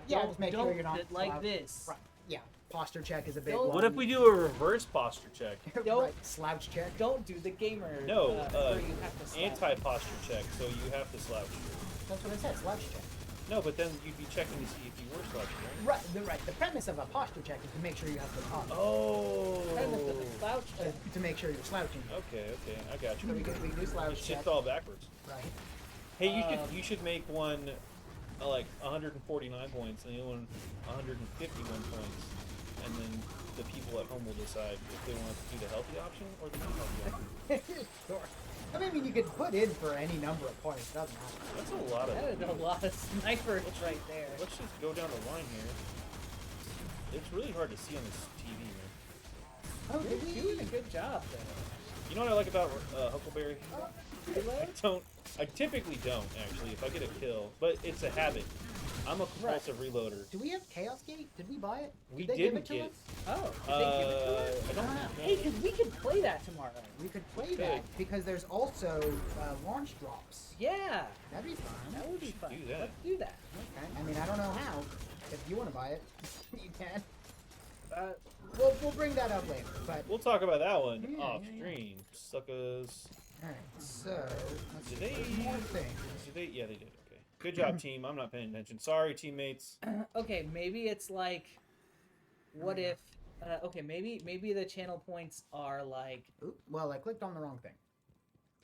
Yeah, just make sure don't you're not like slouch- this. Right. Yeah, posture check is a big Don't- one. What if we do a reverse posture check? Don't- Right, slouch check? Don't do the gamer. No, where you have to slouch. Anti-posture check. So you have to slouch. That's what I said, slouch check. No, but then you'd be checking to see if you were slouching, right? Right. The premise of a posture check is to make sure you have the posture. Oh. Premise of the slouch check. To make sure you're slouching. Okay, I got So we you. can do slouch It's check. just all backwards. Right. Hey, Um, you should make one like 149 points, and the other one 151 points, and then the people at home will decide if they want to do the healthy option or the unhealthy option. Sure. I mean, you could put in for any number of points. Doesn't matter. That's a lot of. That is a lot of snipers right there. Let's just go down the line here. It's really hard to see on this TV, man. Oh, You're did we? doing a good job though. You know what I like about Huckleberry? Reload? I typically don't actually if I get a kill, but it's a habit. I'm a compulsive reloader. Do we have Chaos Gate? Did we buy it? We Did they give didn't it to get. us? Oh, did they give it to us? I don't Ah. know. Hey, cause we could play that tomorrow. We could play Okay. that because there's also launch drops. Yeah, That'd be fun. that would be should fun. do that. Let's do that. Okay. I mean, I don't know how. If you want to buy it, you can. Uh, We'll bring that up later. But We'll talk about that one Yeah, off yeah, yeah. stream, suckers. all right. So let's Did see. There's they- more things. Did they? Yeah, they did. Okay. Good job, team. I'm not paying attention. Sorry, teammates. okay, maybe it's like, what if? Okay, maybe the channel points are like, Oop, well, I clicked on the wrong thing.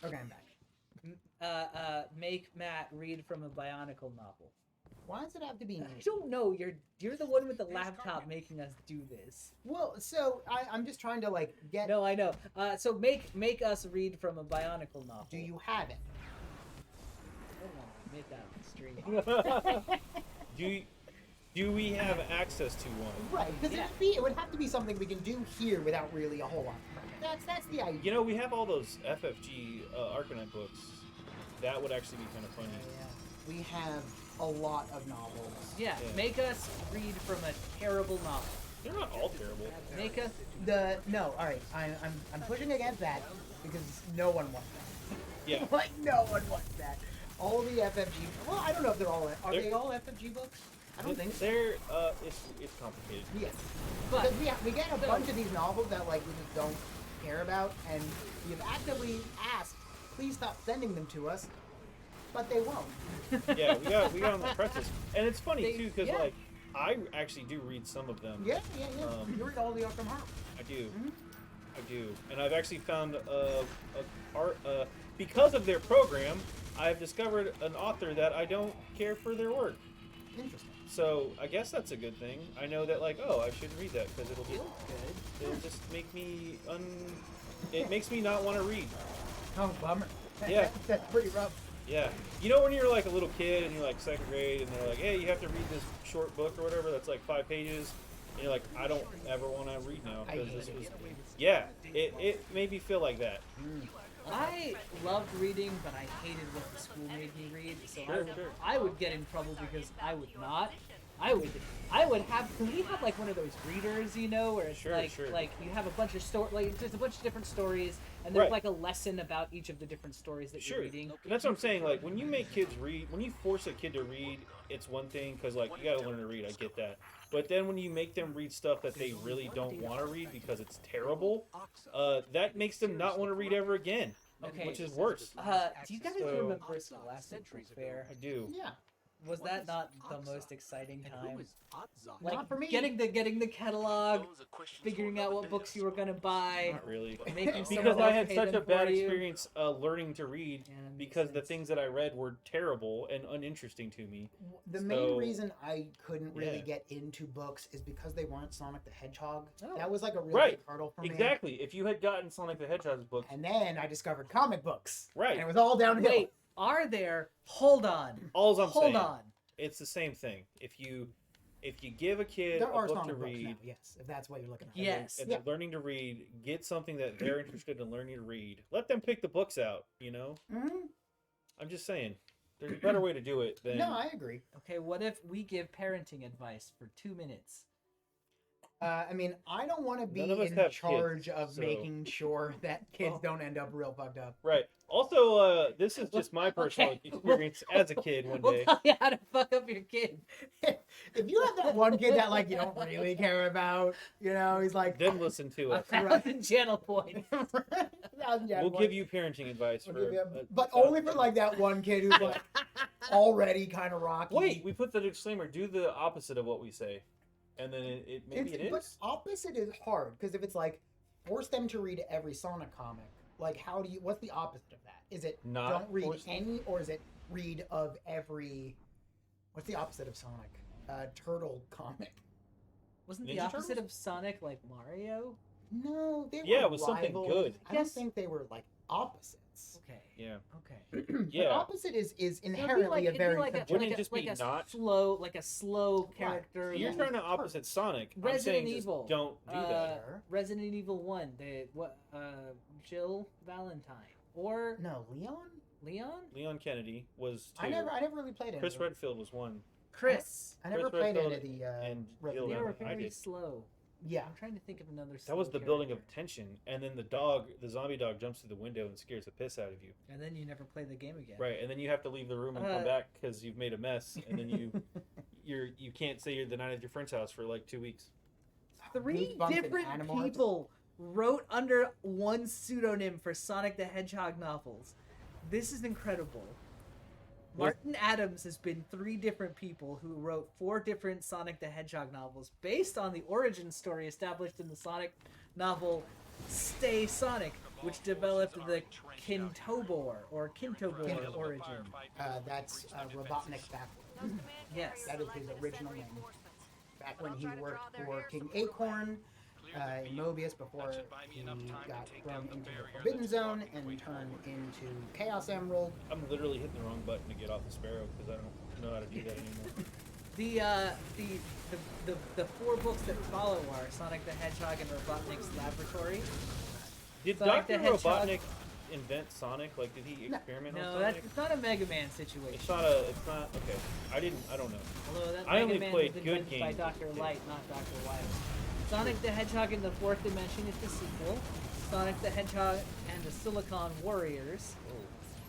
Okay, I'm back. make Matt read from a Bionicle novel. Why does it have to be me? I don't know. You're the one with the laptop making us do this. Well, so I'm just trying to like get. No, I know. So make us read from a Bionicle novel. Do you have it? I don't want to admit that on stream. Do we have access to one? Right, because Yeah. it would have to be something we can do here without really a whole lot. That's the idea. You know, we have all those FFG Arcanite books. That would actually be kind of funny. We have a lot of novels. Yeah, Yeah. make us read from a terrible novel. They're not all terrible. Make us. No, all right. I'm pushing against that because no one wants that. Yeah. Like no one wants that. All the FFG. Well, I don't know if they're all. Are They're- they all FFG books? I don't think so. They're it's complicated. Yes. But Because we get a bunch of these novels that like we just don't care about, and we've actively asked, please stop sending them to us, but they won't. Yeah, we got on the apprentice, and it's funny They- too because yeah. like I actually do read some of them. Yeah. You read all the Arkham Horror. I do. Mhm. I do, and I've actually found because of their program, I've discovered an author that I don't care for their work. Interesting. So I guess that's a good thing. I know that like, oh, I shouldn't read that because it'll feels good. just make me it makes me not want to read. Oh, bummer. Yeah. That's pretty rough. Yeah. You know when you're like a little kid and you're like second grade and they're like, hey, you have to read this short book or whatever that's like 5 pages. And you're like, I don't ever want to read now I because hate this it. was... Yeah, it made me feel like that. I loved reading, but I hated what the school made me read. So Sure. I would get in trouble because I would not. I would have, because we had like one of those readers, you know, where it's Sure, like sure. like you have a bunch of like there's a bunch of different stories, and there's Right. like a lesson about each of the different stories that Sure. you're reading. And that's what I'm saying. Like, when you make kids read, when you force a kid to read, it's one thing because, like, you got to learn to read. I get that. But then when you make them read stuff that they really don't want to read because it's terrible, that makes them not want to read ever again, Okay. which is worse. Do you guys So- remember Scholastic Book Fair? I do. Yeah. Was that not the most exciting time? Like Not for me. getting the catalog, figuring out what books you were gonna buy, Not really. making someone Because I else had pay such them a bad for you. experience learning to read Yeah, that makes because the sense. things that I read were terrible and uninteresting to me. The So- main reason I couldn't really Yeah. get into books is because they weren't Sonic the Hedgehog. Oh. That was like a really Right. big hurdle for me. Exactly. If you had gotten Sonic the Hedgehog's book, And then I discovered comic books. Right. And it was all downhill. Wait, are there? Hold on. all I'm Hold saying, on. it's the same thing. If you give a kid There a are book to Sonic books read now, yes, if that's what you're looking at. and, Yes. and Yeah. they're learning to read, get something that they're interested in learning to read. Let them pick the books out, you know? Mhm. I'm just saying. There's a better way to do it than... No, I agree. Okay, what if we give parenting advice for 2 minutes? I mean, I don't want to be None of us in have charge kids, of so- making sure that kids Well- don't end up real fucked up. Right. Also, this is just my personal Okay. experience as a kid one We'll day. tell you how to fuck up your kid. If you have that one kid that like you don't really care about, you know, he's like, Then listen to A us. 1,000 channel points. We'll give you parenting advice for... but only for like that one kid who's like already kind of rocky. Wait, we put the disclaimer. Do the opposite of what we say. And then maybe it But is. opposite is hard because if it's like force them to read every Sonic comic, like how do you? What's the opposite of that? Is it Not don't read force- any, or is it read of every? What's the opposite of Sonic? Turtle comic. Wasn't the Ninja opposite Turtles? of Sonic like Mario? No, they were Yeah, it was something rivals. good. I don't Yes. think they were like opposites. Okay. Yeah. Okay. The Yeah. opposite is It'd be inherently it'd a be very like subjective. Wouldn't it just be a not? slow character. You're that- trying to opposite Sonic. I'm Resident saying just Evil. don't do that. Resident Evil 1. Jill Valentine or No, Leon. Leon? Leon Kennedy was two. I never really played it. Chris Redfield was one. Chris. I never Chris played any Redfield of the and Resident They Jill Evil. were I very did. slow. Yeah. I'm trying to think of another. That was slow the building character. of tension, and then the zombie dog jumps through the window and scares the piss out of you. And then you never play the game again. Right, and then you have to leave the room and come Uh, back because you've made a mess, and then you can't say you're the night at your friend's house for like 2 weeks. 3 Goosebumps and different Animal Hearts. people wrote under one pseudonym for Sonic the Hedgehog novels. This is incredible. Martin Adams has been 3 different people who wrote 4 different Sonic the Hedgehog novels based on the origin story established in the Sonic novel Stay Sonic, which developed the Kintobor origin. That's Robotnik backwards. Yes. That is his original name. Back when he worked for King Acorn in Mobius before he got thrown into the Forbidden Zone and turned into Chaos Emerald. I'm literally hitting the wrong button to get off the Sparrow because I don't know how to do that anymore. The 4 books that follow are Sonic the Hedgehog and Robotnik's Laboratory. Did Sonic Dr. the Hedgehog- Robotnik invent Sonic? Like, did he experiment No, on that's Sonic? it's not a Mega Man situation. It's not, okay. I don't know. Although that I Mega only Man played was good invented by games as a Dr. kid. Light, not Dr. Wily. Sonic the Hedgehog in the 4th Dimension is the sequel. Sonic the Hedgehog and the Silicon Warriors.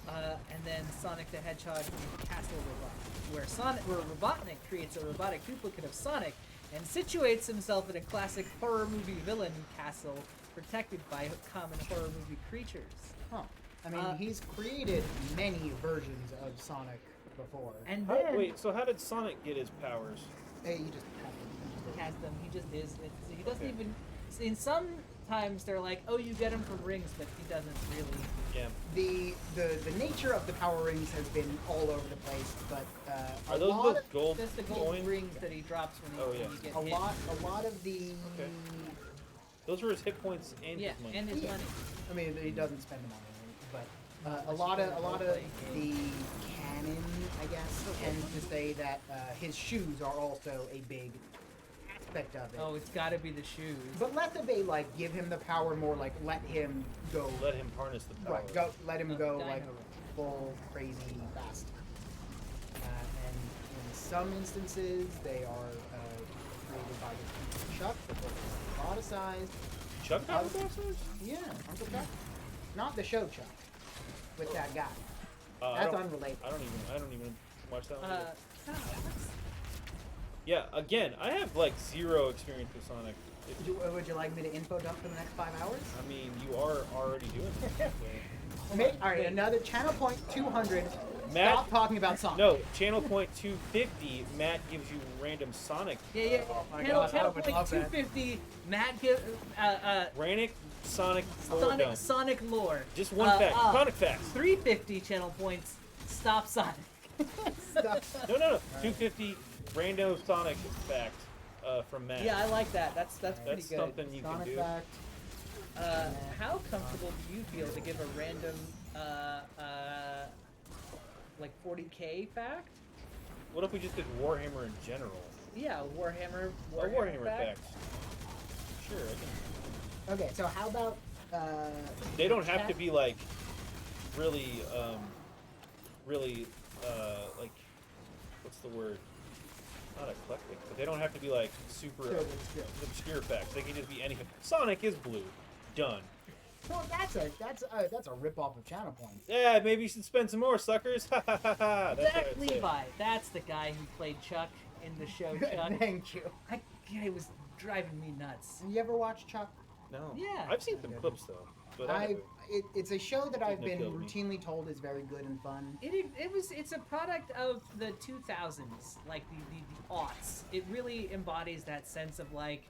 And then Sonic the Hedgehog in Castle Robotnik, where Robotnik creates a robotic duplicate of Sonic and situates himself in a classic horror movie villain castle protected by common horror movie creatures. Huh. I mean, he's created many versions of Sonic before. And How, then wait, so how did Sonic get his powers? Hey, you just have to. he has them. He just is. He doesn't Okay. even. In some times they're like, oh, you get them from rings, but he doesn't really. Yeah. The nature of the power rings has been all over the place, but Are a those lot the of, gold Just the gold coins? rings that he drops when, Oh, when yeah. you get a hit. lot of the. Okay. Those were his hit points and Yeah, his money. and his Yeah. money. I mean, he doesn't spend them on anything, but A lot of the canon, I guess, tends to say that his shoes are also a big aspect of it. Oh, it's got to be the shoes. But less of a like give him the power, more like let him go. Let him harness the power. Right, let him go Dino like Ray. full crazy fast. And in some instances, they are created by the Chuck, but they're roboticized. Chuck got roboticized? Yeah, Uncle Chuck. Not the show Chuck. With that guy. I That's don't- unrelated. I don't even watch that one. either. Alex? Yeah, again, I have like zero experience with Sonic. Would you like me to info dump for the next 5 hours? I mean, you are already doing it. All right, another channel point 200. Matt- Stop talking about Sonic. No, channel point 250, Matt gives you random Sonic. Yeah. Oh my Channel, God, I channel would point love that. 250. Matt give Sonic lore dump. Sonic lore. Just one fact. Sonic facts. 350 channel points. Stop Sonic. Stop. No. 250 random Sonic fact from Matt. Yeah, I like that. That's pretty That's good. something you Sonic can do. fact. How comfortable do you feel to give a random, like 40k fact? What if we just did Warhammer in general? Yeah, Warhammer. Or Warhammer fact. facts. Sure, I can. Okay, so how about They don't have chat? to be like really, like, what's the word? Not eclectic, but they don't have to be like super Good, it's good. obscure facts. They can just be anything. Sonic is blue. Done. Well, that's a rip off of channel points. Yeah, maybe you should spend some more, suckers. Ha ha ha ha. That's Zach what I'd say. Levi. That's the guy who played Chuck in the show Chuck. Thank you. It was driving me nuts. You ever watch Chuck? No. Yeah. I've seen some clips though, but I never- It's a show that I've Didn't been appeal to me. routinely told is very good and fun. It's a product of the 2000s, like the aughts. It really embodies that sense of like,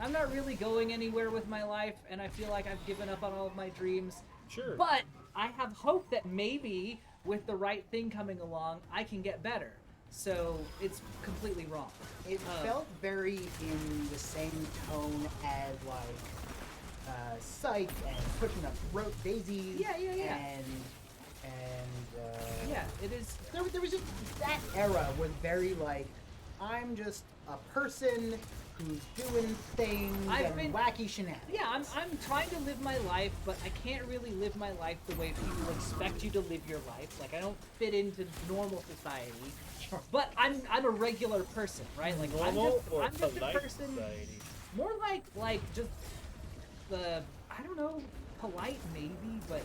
I'm not really going anywhere with my life, and I feel like I've given up on all of my dreams. Sure. But I have hope that maybe with the right thing coming along, I can get better. So it's completely wrong. It felt very in the same tone as like Psych and Pushing Up Rope Daisies. Yeah. And Yeah, it is. there was just that era was very like I'm just a person who's doing things I've and been- wacky shenanigans. Yeah, I'm trying to live my life, but I can't really live my life the way people expect you to live your life. Like I don't fit into normal society. But I'm a regular person, right? Like Normal I'm just a polite person. society? More like just the I don't know, polite maybe, but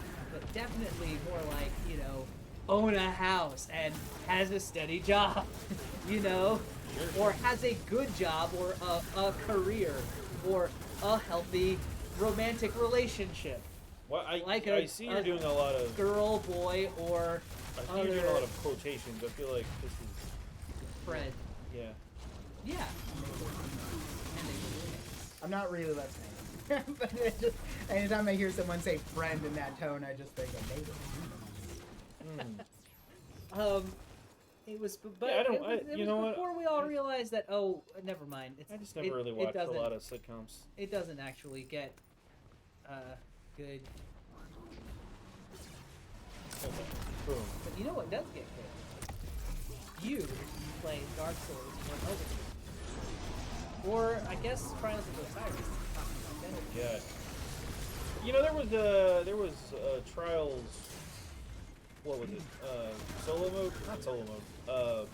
definitely more like, you know, own a house and has a steady job, you know, Sure. or has a good job or a career or a healthy romantic relationship. Well, Like I see you're doing a lot of. Girl, boy, or I see you're doing a lot of quotations. I feel like this is. friend. Yeah. Yeah. And they I'm not really listening. But it just, anytime I hear someone say friend in that tone, I just think amazing. It was, but Yeah, I don't- it was, it you was know what? before we all realized that. Oh, never mind. I just never really watched a lot of sitcoms. It doesn't actually get good. Hold on. Boom. But you know what does get good? You playing Dark Souls or Elden Ring. Or I guess Trials of Osiris. Talking about that. Yeah. You know, there was Trials. What was it? Solo mode? Not solo mode.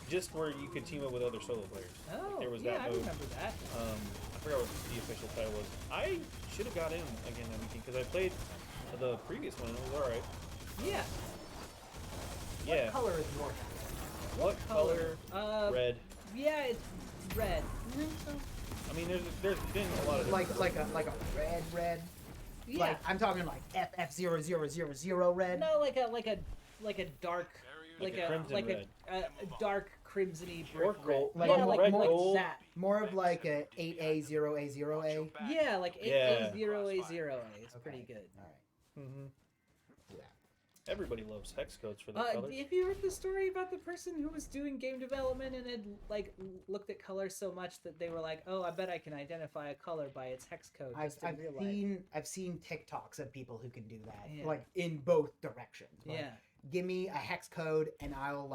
Just where you could team up with other solo players. Oh, There was yeah, that I mode. remember that. I forgot what the official title was. I should have got in again that weekend because I played the previous one and it was alright. Yeah. Yeah. What color is your What color? Red. Yeah, it's red. I mean, there's been a lot of like different- a red. Yeah. Like I'm talking like FF0000 red. No, like a dark, Like a crimson a dark crimsony Or brick gold. red. Like Yeah, like, red like gold. that. More of like a 8A0A0A. Yeah, like Yeah. 8A0A0A is pretty good. All right. Mhm. Yeah. Everybody loves hex codes for the colors. Have you heard the story about the person who was doing game development and had like looked at colors so much that they were like, "Oh, I bet I can identify a color by its hex code." I've seen TikToks of people who can do that, Yeah. like in both directions. Like, Yeah. give me a hex code, and I'll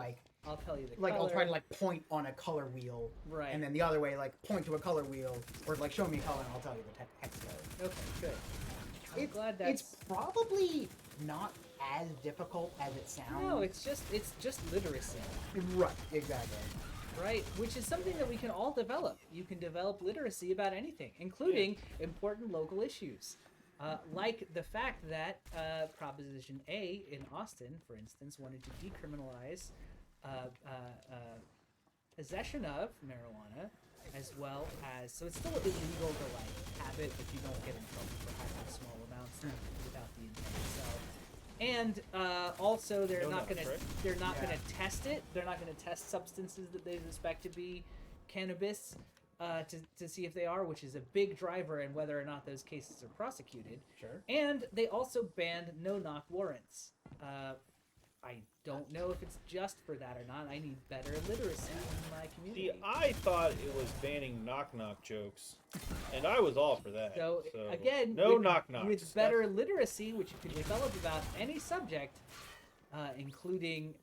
tell you the like color. I'll try to like point on a color wheel, Right. and then the other way like point to a color wheel, or like show me a color, and I'll tell you the hex code. Okay, good. I'm glad that's. It's probably not as difficult as it sounds. No, it's just literacy, Right, exactly. right? Which is something that we can all develop. You can develop literacy about anything, including important local issues. Like the fact that Proposition A in Austin, for instance, wanted to decriminalize possession of marijuana, as well as, so it's still illegal to like have it, but you don't get in trouble for having small amounts without the intent to sell. And also, they're not going to test it. They're not going to test substances that they suspect to be cannabis to see if they are, which is a big driver in whether or not those cases are prosecuted. Sure. And they also banned no-knock warrants. I don't know if it's just for that or not. I need better literacy in my community. See, I thought it was banning knock-knock jokes, and I was all for that. So again, no with, knock-knocks. with better literacy, which you can develop about any subject, including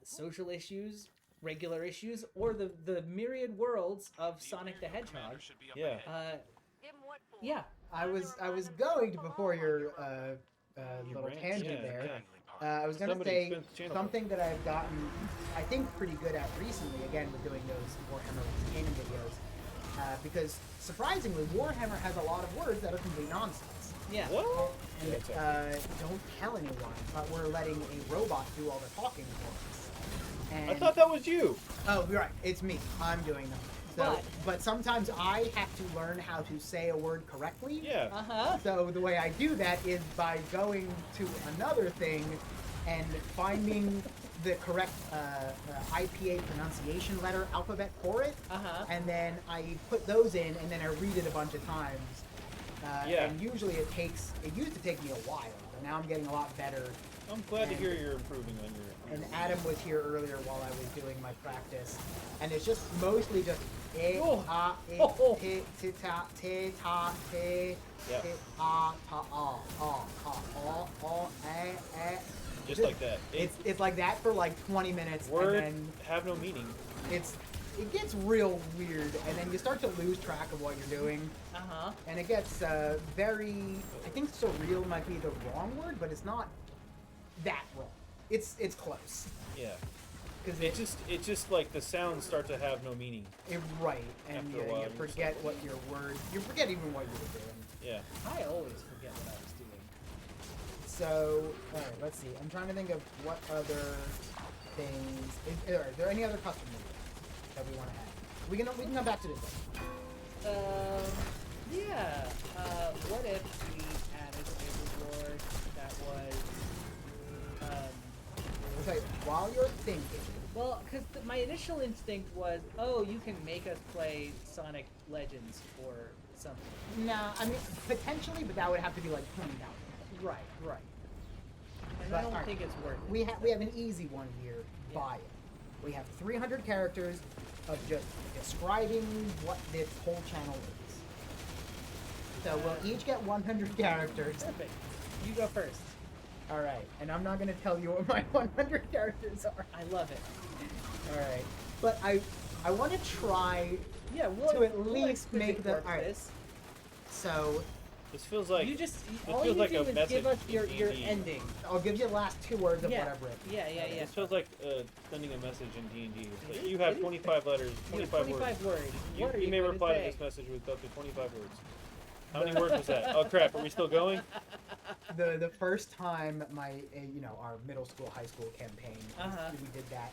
social issues, regular issues, or the myriad worlds of Sonic the Hedgehog. Yeah. Yeah. I was going to, before your little rant, tangent yeah, there. yeah. I was going to Somebody say spent the channel something that I've gotten, I think, pretty good at recently, again, with doing those Warhammer gaming videos. Because, surprisingly, Warhammer has a lot of words that are complete nonsense. Yeah. What? And Yeah, don't tell anyone, but we're letting a robot do all the talking for us. And, I thought that was you. oh, you're right. It's me. I'm doing them. So, but sometimes I have to learn how to say a word correctly. Yeah. Uh-huh. So the way I do that is by going to another thing and finding the correct IPA pronunciation letter alphabet for it. Uh-huh. And then I put those in, and then I read it a bunch of times. Yeah. And usually it used to take me a while, but now I'm getting a lot better. I'm glad to hear you're improving on your. And Adam was here earlier while I was doing my practice, and it's just mostly just Just like that. It's like that for like 20 minutes, Words and then have no meaning. it gets real weird, and then you start to lose track of what you're doing, Uh-huh. and it gets very. I think surreal might be the wrong word, but it's not that wrong. It's close. Yeah. Because It's just like the sounds start to have no meaning. right, and After you a while, you're forget just what your word. You forget even what you were doing. Yeah. I always forget what I was doing. So, alright, let's see. I'm trying to think of what other things. Are there any other custom moves that we want to add? We can come back to this one. Yeah. What if we added a reward that was, Okay, while you're thinking, well, because my initial instinct was, oh, you can make us play Sonic Legends or something. nah, I mean potentially, but that would have to be like $20. Right. And But, I don't alright, think it's worth it. We have an easy one here. Yeah. Buy it. We have 300 characters of just describing what this whole channel is. So we'll each get 100 characters. Perfect. You go first. All right, and I'm not gonna tell you what my 100 characters are. I love it. All right, but I want to try. Yeah, To at least make the- work alright. this. So This feels like You just it all feels you like do a is message give us in your D&D. ending. I'll give you the last 2 words of Yeah. what I've written. Yeah. This feels like sending a message in D&D. Like, It is- you have it is. 25 letters, You have 25 words. What are You may gonna reply to say? this message with up to 25 words. How many words was that? Oh crap! Are we still going? The first time our middle school high school campaign we did that,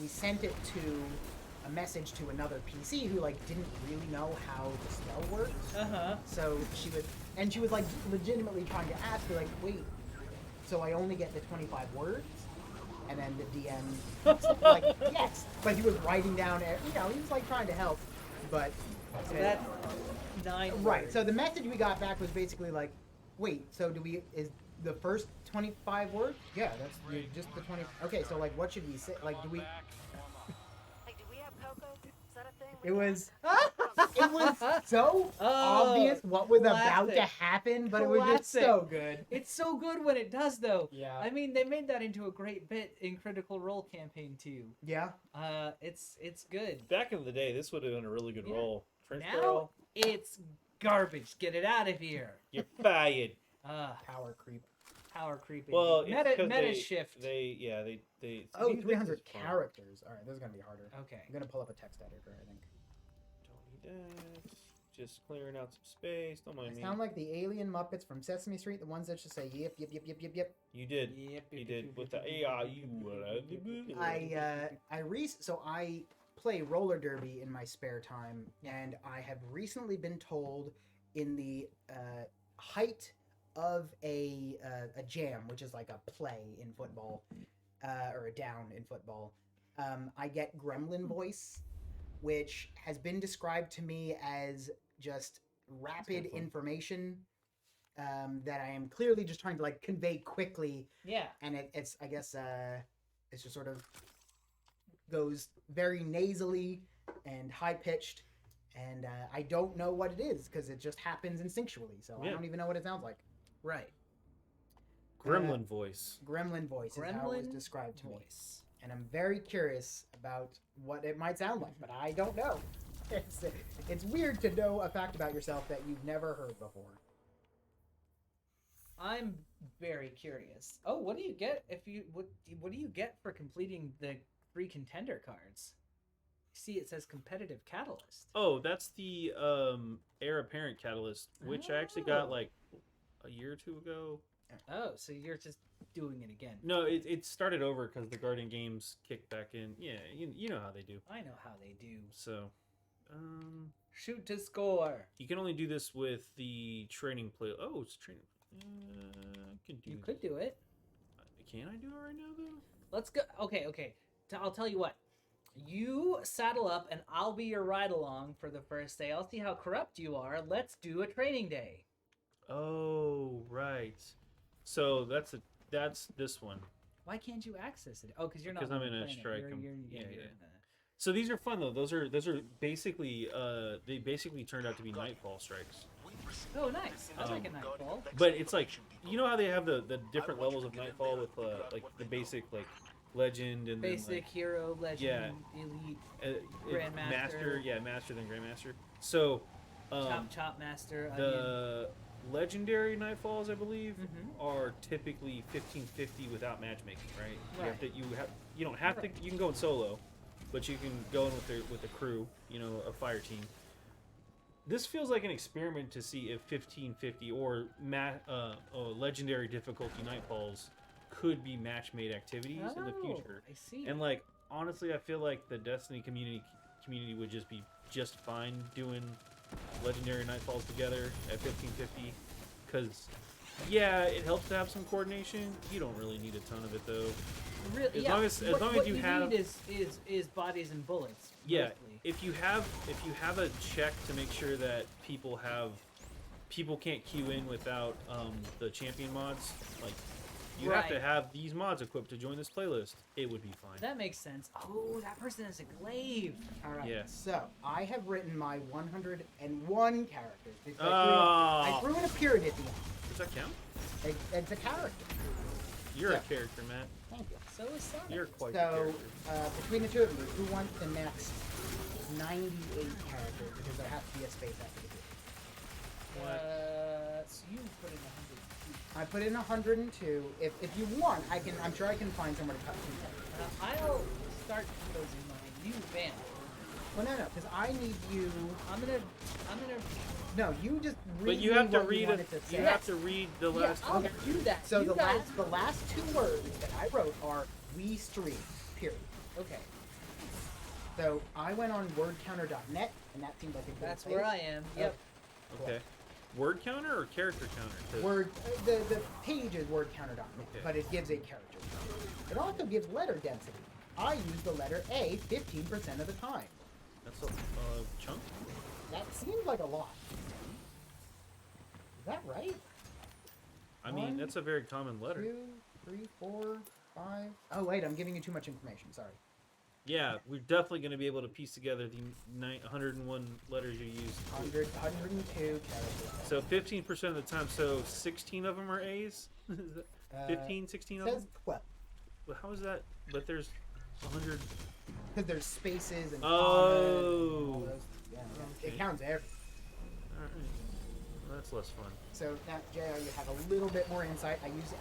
we sent it to a message to another PC who like didn't really know how the spell worked. So she was like legitimately trying to ask me like, wait, so I only get the 25 words? And then the DM was like, yes, but he was writing down, he was like trying to help, but So that's 9 right. words. So the message we got back was basically like, Wait, so do we, is the first 25 words? Yeah, that's just the 20. Okay, so like what should we say? Like do we, Hey, do we have cocoa? Is that a thing? it was so Oh, obvious what was about to classic. happen, but it was just so good. It's so good when it does, though. Yeah. I mean, they made that into a great bit in Critical Role campaign too. Yeah. It's good. Back in the day, this would have been a really good Yeah. role. Trench Now Barrel, it's garbage. Get it out of here. you're fired. Power creep. Power creeping. Well, it's meta 'cause meta shift. They Oh, these 300 is fun. characters. All right, this is gonna be harder. Okay. I'm gonna pull up a text editor, I think. Don't need that. Just clearing out some space. Don't mind I me. sound like the alien Muppets from Sesame Street, the ones that just say yip, yip, yip, yip, yip, yip. You did. Yep. You did with the AI. So I play roller derby in my spare time, and I have recently been told in the height of a jam, which is like a play in football, or a down in football, I get gremlin voice, which has been described to me as just rapid fun. information that I am clearly just trying to like convey quickly, Yeah. and it's I guess it's just sort of goes very nasally and high pitched, and I don't know what it is because it just happens instinctually, so I Yeah. don't even know what it sounds like. Right. Gremlin voice. Gremlin voice is how it was Gremlin described to me, voice. and I'm very curious about what it might sound like, but I don't know. It's weird to know a fact about yourself that you've never heard before. I'm very curious. Oh, what do you get if you what do you get for completing the 3 contender cards? See, it says competitive catalyst. Oh, that's the heir apparent catalyst, which I actually Oh. got like a year or two ago. Oh, so you're just doing it again. No, it started over because the Guardian Games kicked back in. Yeah, you know how they do. I know how they do. So, Shoot to score. you can only do this with the training play. Oh, it's training. I can do. You could do it. Can I do it right now though? Let's go. Okay. I'll tell you what. You saddle up, and I'll be your ride along for the first day. I'll see how corrupt you are. Let's do a training day. Oh, right. So that's this one. Why can't you access it? Oh, because you're not. Because I'm on in the a planet. strike. You're Yeah. in the- So these are fun though. Those are basically they basically turned out to be Nightfall strikes. Oh, nice. I like a Nightfall. But it's like, you know how they have the different levels of Nightfall with like the basic like legend and Basic, hero, legend, elite, then like, Grandmaster. master, yeah, master then grandmaster. So chop master, onion. the legendary Nightfalls, I believe, Mhm. are typically 1550 without matchmaking, right? Right. You don't have Right. to. You can go in solo, but you can go in with the crew, you know, a fire team. This feels like an experiment to see if 1550 or legendary difficulty Nightfalls could be match-made activities in the Oh, future. I see. And like honestly, I feel like the Destiny community would just be just fine doing legendary Nightfalls together at 1550, because yeah, it helps to have some coordination. You don't really need a ton of it though. Really, as yeah. long as what you need have- is bodies and bullets. Yeah, mostly. if you have a check to make sure that people can't queue in without the champion mods, like you have to Right. have these mods equipped to join this playlist, it would be fine. That makes sense. Oh, that person is a glaive. All right. Yeah. So I have written my 101 characters. Because Oh. I threw in a period at the end. Does that count? It's a character. You're Yeah. a character, Matt. Thank you. So is Sonic. You're quite the So character. between the two of you, who wants the next 98 characters? Because there has to be a space after the two. So you put in 102. I put in 102. If you want, I'm sure I can find somewhere to cut some. I'll start composing my new band. Well, no, because I need you. I'm gonna. No, you just read. But you me have to what read wanted to say. you have to read the Yeah, last I'll one. do that. So You the guys- last two words that I wrote are "we stream." Period. Okay, So I went on wordcounter.net, and that seemed like a good that's place. where I am. Yep. Okay. Word counter or character counter? 'Cause- Word. The page is wordcounter.net, Okay. but it gives a character. It also gives letter density. I use the letter A 15% of the time. That's a chunk. That seems like a lot. Is that right? I mean, One, that's a very common letter. 2, 3, 4, 5. Oh wait, I'm giving you too much information. Sorry. Yeah, we're definitely going to be able to piece together the 101 letters you used. 102 characters. So 15% of the time, so 16 of them are A's? Is that 15, 16 of Says them? 12. Well, how is that? But there's 100. Because there's spaces and Oh. commas and all those. Yeah, Okay. it counts everything. Alright. Well, that's less fun. So now, JR, you have a little bit more insight. I use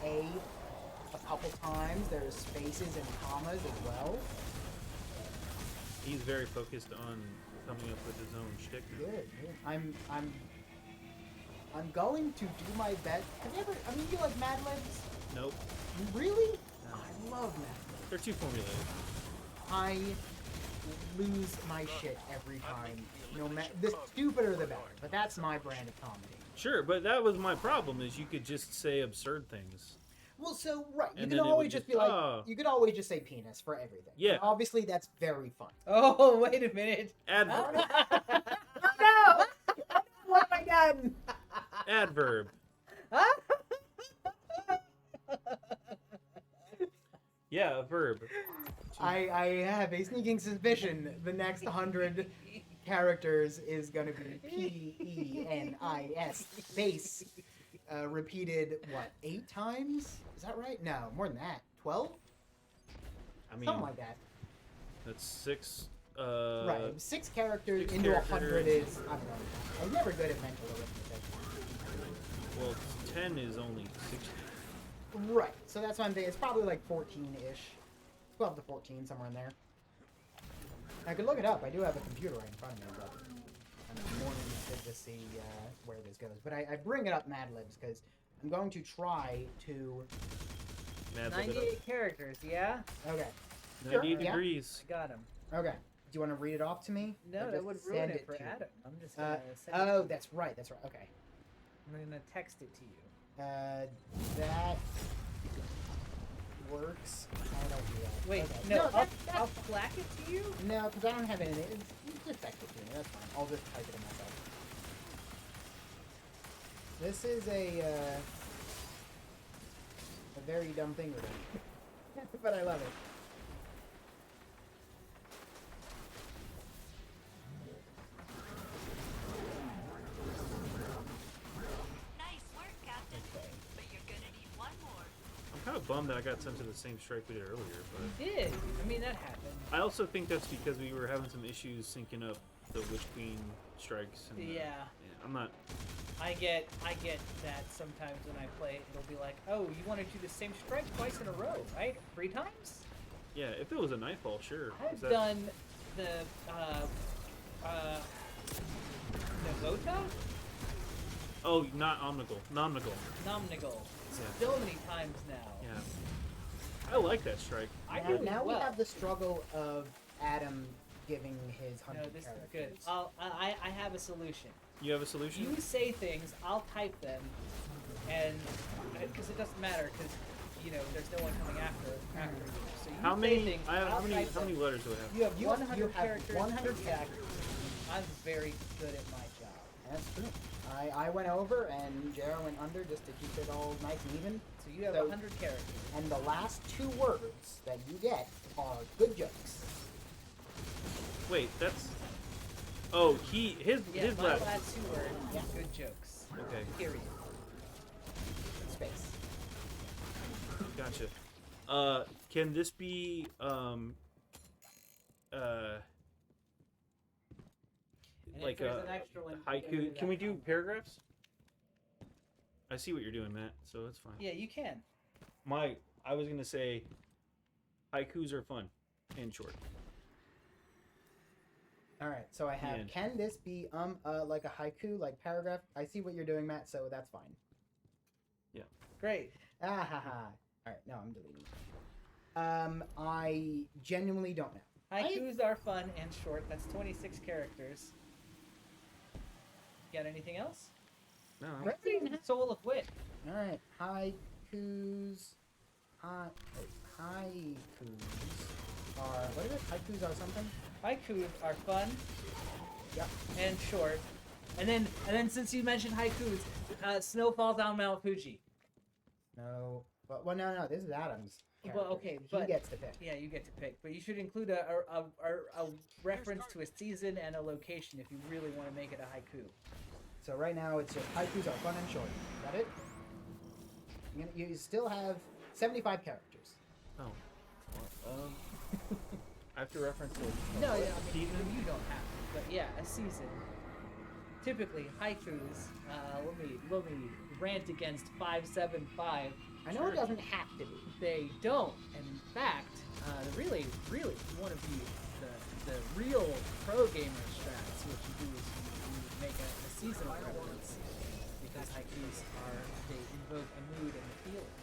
A couple times. There's spaces and commas as well. He's very focused on coming up with his own shtick now. Good. I'm going to do my best. Have you ever? I mean, you like Mad Libs? Nope. Really? No. I love Mad Libs. They're too formulated. I lose my shit every time. No matter the stupider the better. But that's my brand of comedy. Sure, but that was my problem, is you could just say absurd things. Well, so right, you And can then it always would just just- be like, oh. you could always just say penis for everything. Yeah. And obviously, that's very fun. Oh, wait a minute. Adverb. No! What have I done? Adverb. Yeah, a verb. I have a sneaking suspicion the next 100 characters is going to be PENIS space repeated, what, 8 times? Is that right? No, more than that. 12? I mean, Something like that. that's 6. Right. 6 characters 6 into 100 characters. is, I don't know. I'm never good at mental arithmetic. Well, 10 is only 60. Right. So that's what I'm thinking. It's probably like 14-ish. 12 to 14, somewhere in there. I could look it up. I do have a computer right in front of me, but I'm more interested to see where this goes. But I bring it up Mad Libs because I'm going to try to... Mad Lib it 98 characters, yeah? Okay. up. Sure, 98 yeah. degrees. I got him. Okay. Do you want to read it off to me? No, Or that just would ruin send it for to you? Adam. I'm just gonna send Oh, it. that's right. That's right. Okay. I'm gonna text it to you. That works. How do I do that? Wait, Okay. no, that- I'll flack it to you. No, because I don't have anything. Just text it to me. That's fine. I'll just type it in myself. This is a very dumb thing to do. But I love it. Nice work, Captain. But you're gonna need one more. I'm kind of bummed that I got sent to the same strike we did earlier, but You did. I mean, that happened. I also think that's because we were having some issues syncing up the Witch Queen strikes. And, Yeah. I'm not. I get that sometimes when I play, it'll be like, oh, you want to do the same strike twice in a row, right? 3 times? Yeah, if it was a Nightfall, sure. I've Is that- done the Navota? Oh, not Omnigul. Nomnigul. Nomnigal. Yeah. So many times now. Yeah. I like that strike. I now do as now well. we have the struggle of Adam giving his No, 100 this is characters. good. I have a solution. You have a solution? You say things, I'll type them, and because it doesn't matter, because there's no one coming after you. So you How say many? things, I have, I'll how many? type How many them. letters do I have? You have You 100 have characters. 100 exactly. I'm very good at my job. That's true. I went over and Jero went under just to keep it all nice and even. So you have So- 100 characters. And the last 2 words that you get are good jokes. Wait, that's. Oh, his Yeah, my last. last 2 words. Yeah. Good jokes. Okay, Period. Space. gotcha. Can this be And like if there's a an extra one, haiku? Can we do that. paragraphs? I see what you're doing, Matt. So that's fine. Yeah, you can. I was gonna say, haikus are fun and short. All right, so I have. And- Can this be like a haiku, like paragraph? I see what you're doing, Matt. So that's fine. Great. Ah ha ha. All right, no, I'm deleting. I genuinely don't know. Haikus are fun and short. That's 26 characters. Got anything else? No. Soul of Wit. All right, haikus. Haikus are what is it? Haikus are something. Haikus are fun Yep. and short. And then since you mentioned haikus, Snow Falls on Mount Fuji. No. Well, no. This is Adam's. Well, character. okay, he but- gets to pick. Yeah, you get to pick, but you should include a reference to a season and a location if you really want to make it a haiku. So right now it's just haikus are fun and short. Is that it? You still have 75 characters. Oh. Well, I have to reference the No, yeah, I mean, season. you don't have to, but yeah, a season. Typically, haikus. Let me rant against 575. I know it doesn't have to be. They don't, and in fact, really, one of the real pro gamer strats, what you do is you make a seasonal reference because haikus they invoke a mood and a feeling.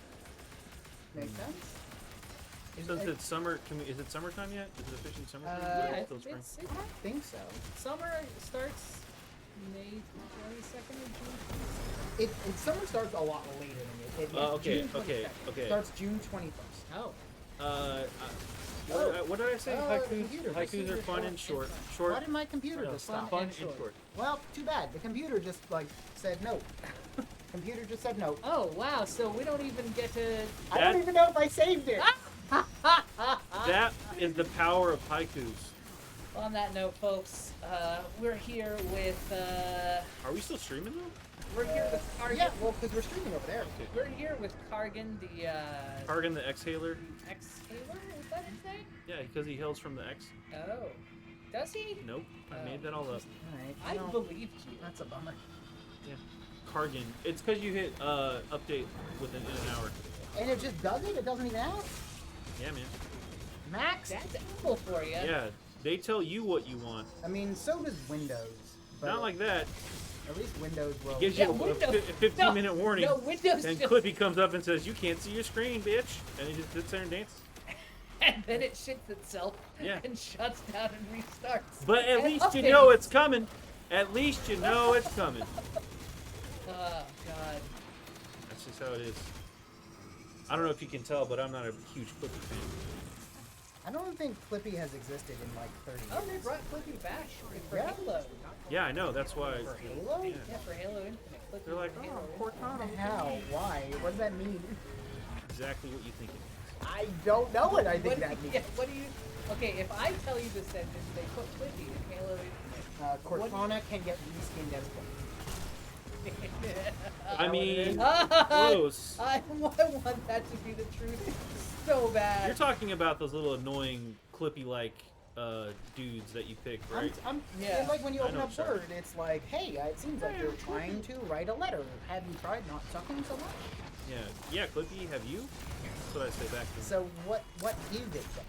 Makes sense? So is it summer? Is it summertime yet? Is it officially summertime? Yeah, Still spring? I don't think so. Summer starts May 22nd or June 22nd. Summer starts a lot later than it. Okay, June okay, 22nd. okay. Starts June 21st. Oh, What did I say? Computer. Haikus are fun and short. Why Short. did my computer just fun stop? Fun and and short. short. Well, too bad. The computer just said no. Computer just said no. oh wow! So we don't even get to. I don't That- even know if I saved it. That is the power of haikus. On that note, folks, we're here with Are we still streaming though? we're here with Kargan. Yeah, well, because we're streaming over there. We're here with Kargan, the Kargan the exhaler. exhaler. Is that his name? Yeah, because he hails from the X. Oh, does he? Nope, I Oh. made that all up. Alright, I well, believed you. that's a bummer. Yeah. Kargan. It's because you hit update within an hour. And it just does it? It doesn't even ask? Yeah, man. Max? That's Apple for you. Yeah, they tell you what you want. I mean, so does Windows. But Not like that. at least Windows will. It gives Yeah, you a Windows- 15-minute warning. No, Windows And just, Clippy comes up and says, "You can't see your screen, bitch," and he just sits there and dances. and then it shits itself Yeah. and shuts down and restarts. But at And least you updates. know it's coming. At least you know it's coming. Oh God. That's just how it is. I don't know if you can tell, but I'm not a huge Clippy fan. I don't think Clippy has existed in like 30 years. Oh, they brought Clippy back for Yeah. Halo. Yeah, I know. That's why. For Halo? Yeah. Yeah, for Halo Infinite. Clippy They're like, for "Oh, Halo Cortana." How? Why? What does that mean? Exactly what you think it is. I don't know what I think What, that means. yeah, what do you? Okay, if I tell you the sentence, they put Clippy in Halo Infinite. Cortana can get reskinned as well. I mean, Ah, close. I want that to be the truth so bad. You're talking about those little annoying Clippy-like dudes that you pick, right? Yeah. And like when you I open know up what you're Word, it's like, hey, it seems like you're trying to write a letter. Have you tried not sucking so much? Yeah, Clippy, have you? That's what I say back to them. So what is it then?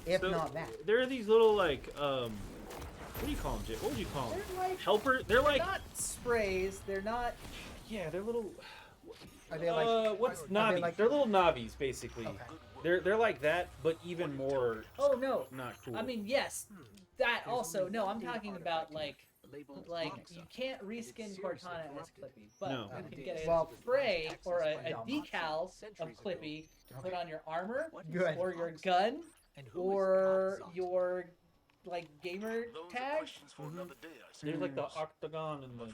If So, not that. There are these little, like, what do you call them, Jay? What would you call them? They're like Helper? They're like, not sprays. They're not. yeah, they're little. Are they like What's are they Navis? like- They're little Navis, basically. Okay. They're like that, but even more Oh no. not cool. I mean, yes, that also. No, I'm talking about like you can't reskin Cortana as Clippy, but No. you can get a Well, spray or a decal of Clippy to put on your armor Good. or your gun or your like gamer tag. There's like the octagon and the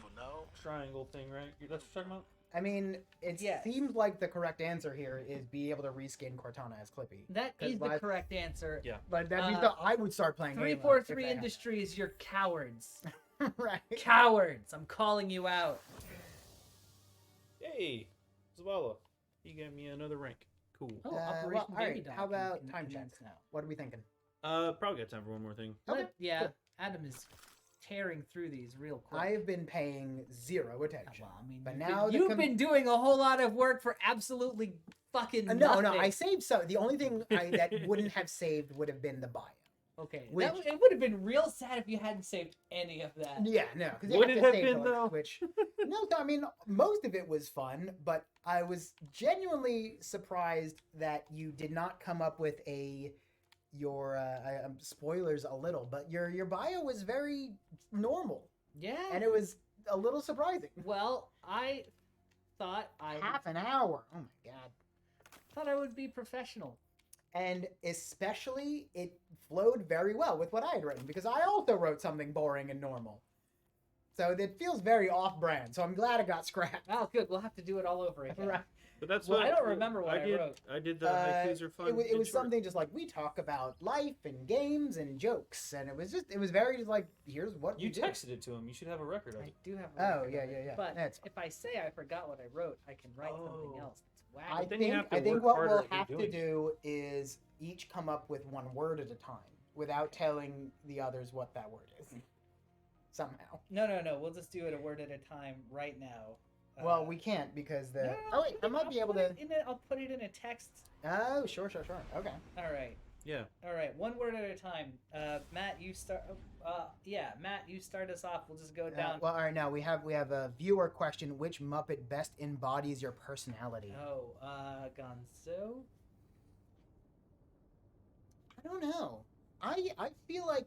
triangle thing, right? That's what you're talking about? I mean, it Yes. seems like the correct answer here is be able to reskin Cortana as Clippy. That 'Cause is the live- correct answer. Yeah. But that means Uh, that I would start playing Halo if 343 they had- Industries, you're cowards. right. Cowards! I'm calling you out. Hey, Zavala, you got me another rank. Cool. Oh, Well, Operation all Baby right. Dog How about can time commence checks? now. What are we thinking? Probably got time for one more thing. Okay, Yeah, cool. Adam is tearing through these real quick. I've been paying zero attention. Well, I mean, but you've now been, the you've been doing a whole lot of work for absolutely fucking no, nothing. I saved some. The only thing that wouldn't have saved would have been the bio. Okay, Which- it would have been real sad if you hadn't saved any of that. Yeah, no. 'Cause Would you it have have to save been, to, like, though? Switch. No, I mean, most of it was fun, but I was genuinely surprised that you did not come up with your spoilers a little, but your bio was very normal, Yeah. and it was a little surprising. Well, I thought Half an hour. Oh my god. thought I would be professional. And especially, it flowed very well with what I had written, because I also wrote something boring and normal. So it feels very off-brand, so I'm glad it got scrapped. Oh, good. We'll have to do it all over again. Right. But that's Well, what I don't remember what I did. wrote. I did the haikus are fun. It was in short. something just like we talk about life and games and jokes, and it was very like here's what You we do. texted it to him. You should have a record of I it. do have. Oh, record yeah, of it, yeah, yeah. But That's if I say I forgot what I wrote, I can write something Oh. else. It's wacky. I then you have to think work what harder we'll at have to redoing it. do is each come up with one word at a time without telling the others what that word is. Somehow. No. We'll just do it a word at a time right now. Well, we can't because the. no, Oh wait, I might be able to. I'll put it in a text. Oh, sure. Okay. All right. Yeah. All right. One word at a time. Matt, you start. Matt, you start us off. We'll just go down. Well, all right. Now we have a viewer question. Which Muppet best embodies your personality? Oh, Gonzo. I don't know. I feel like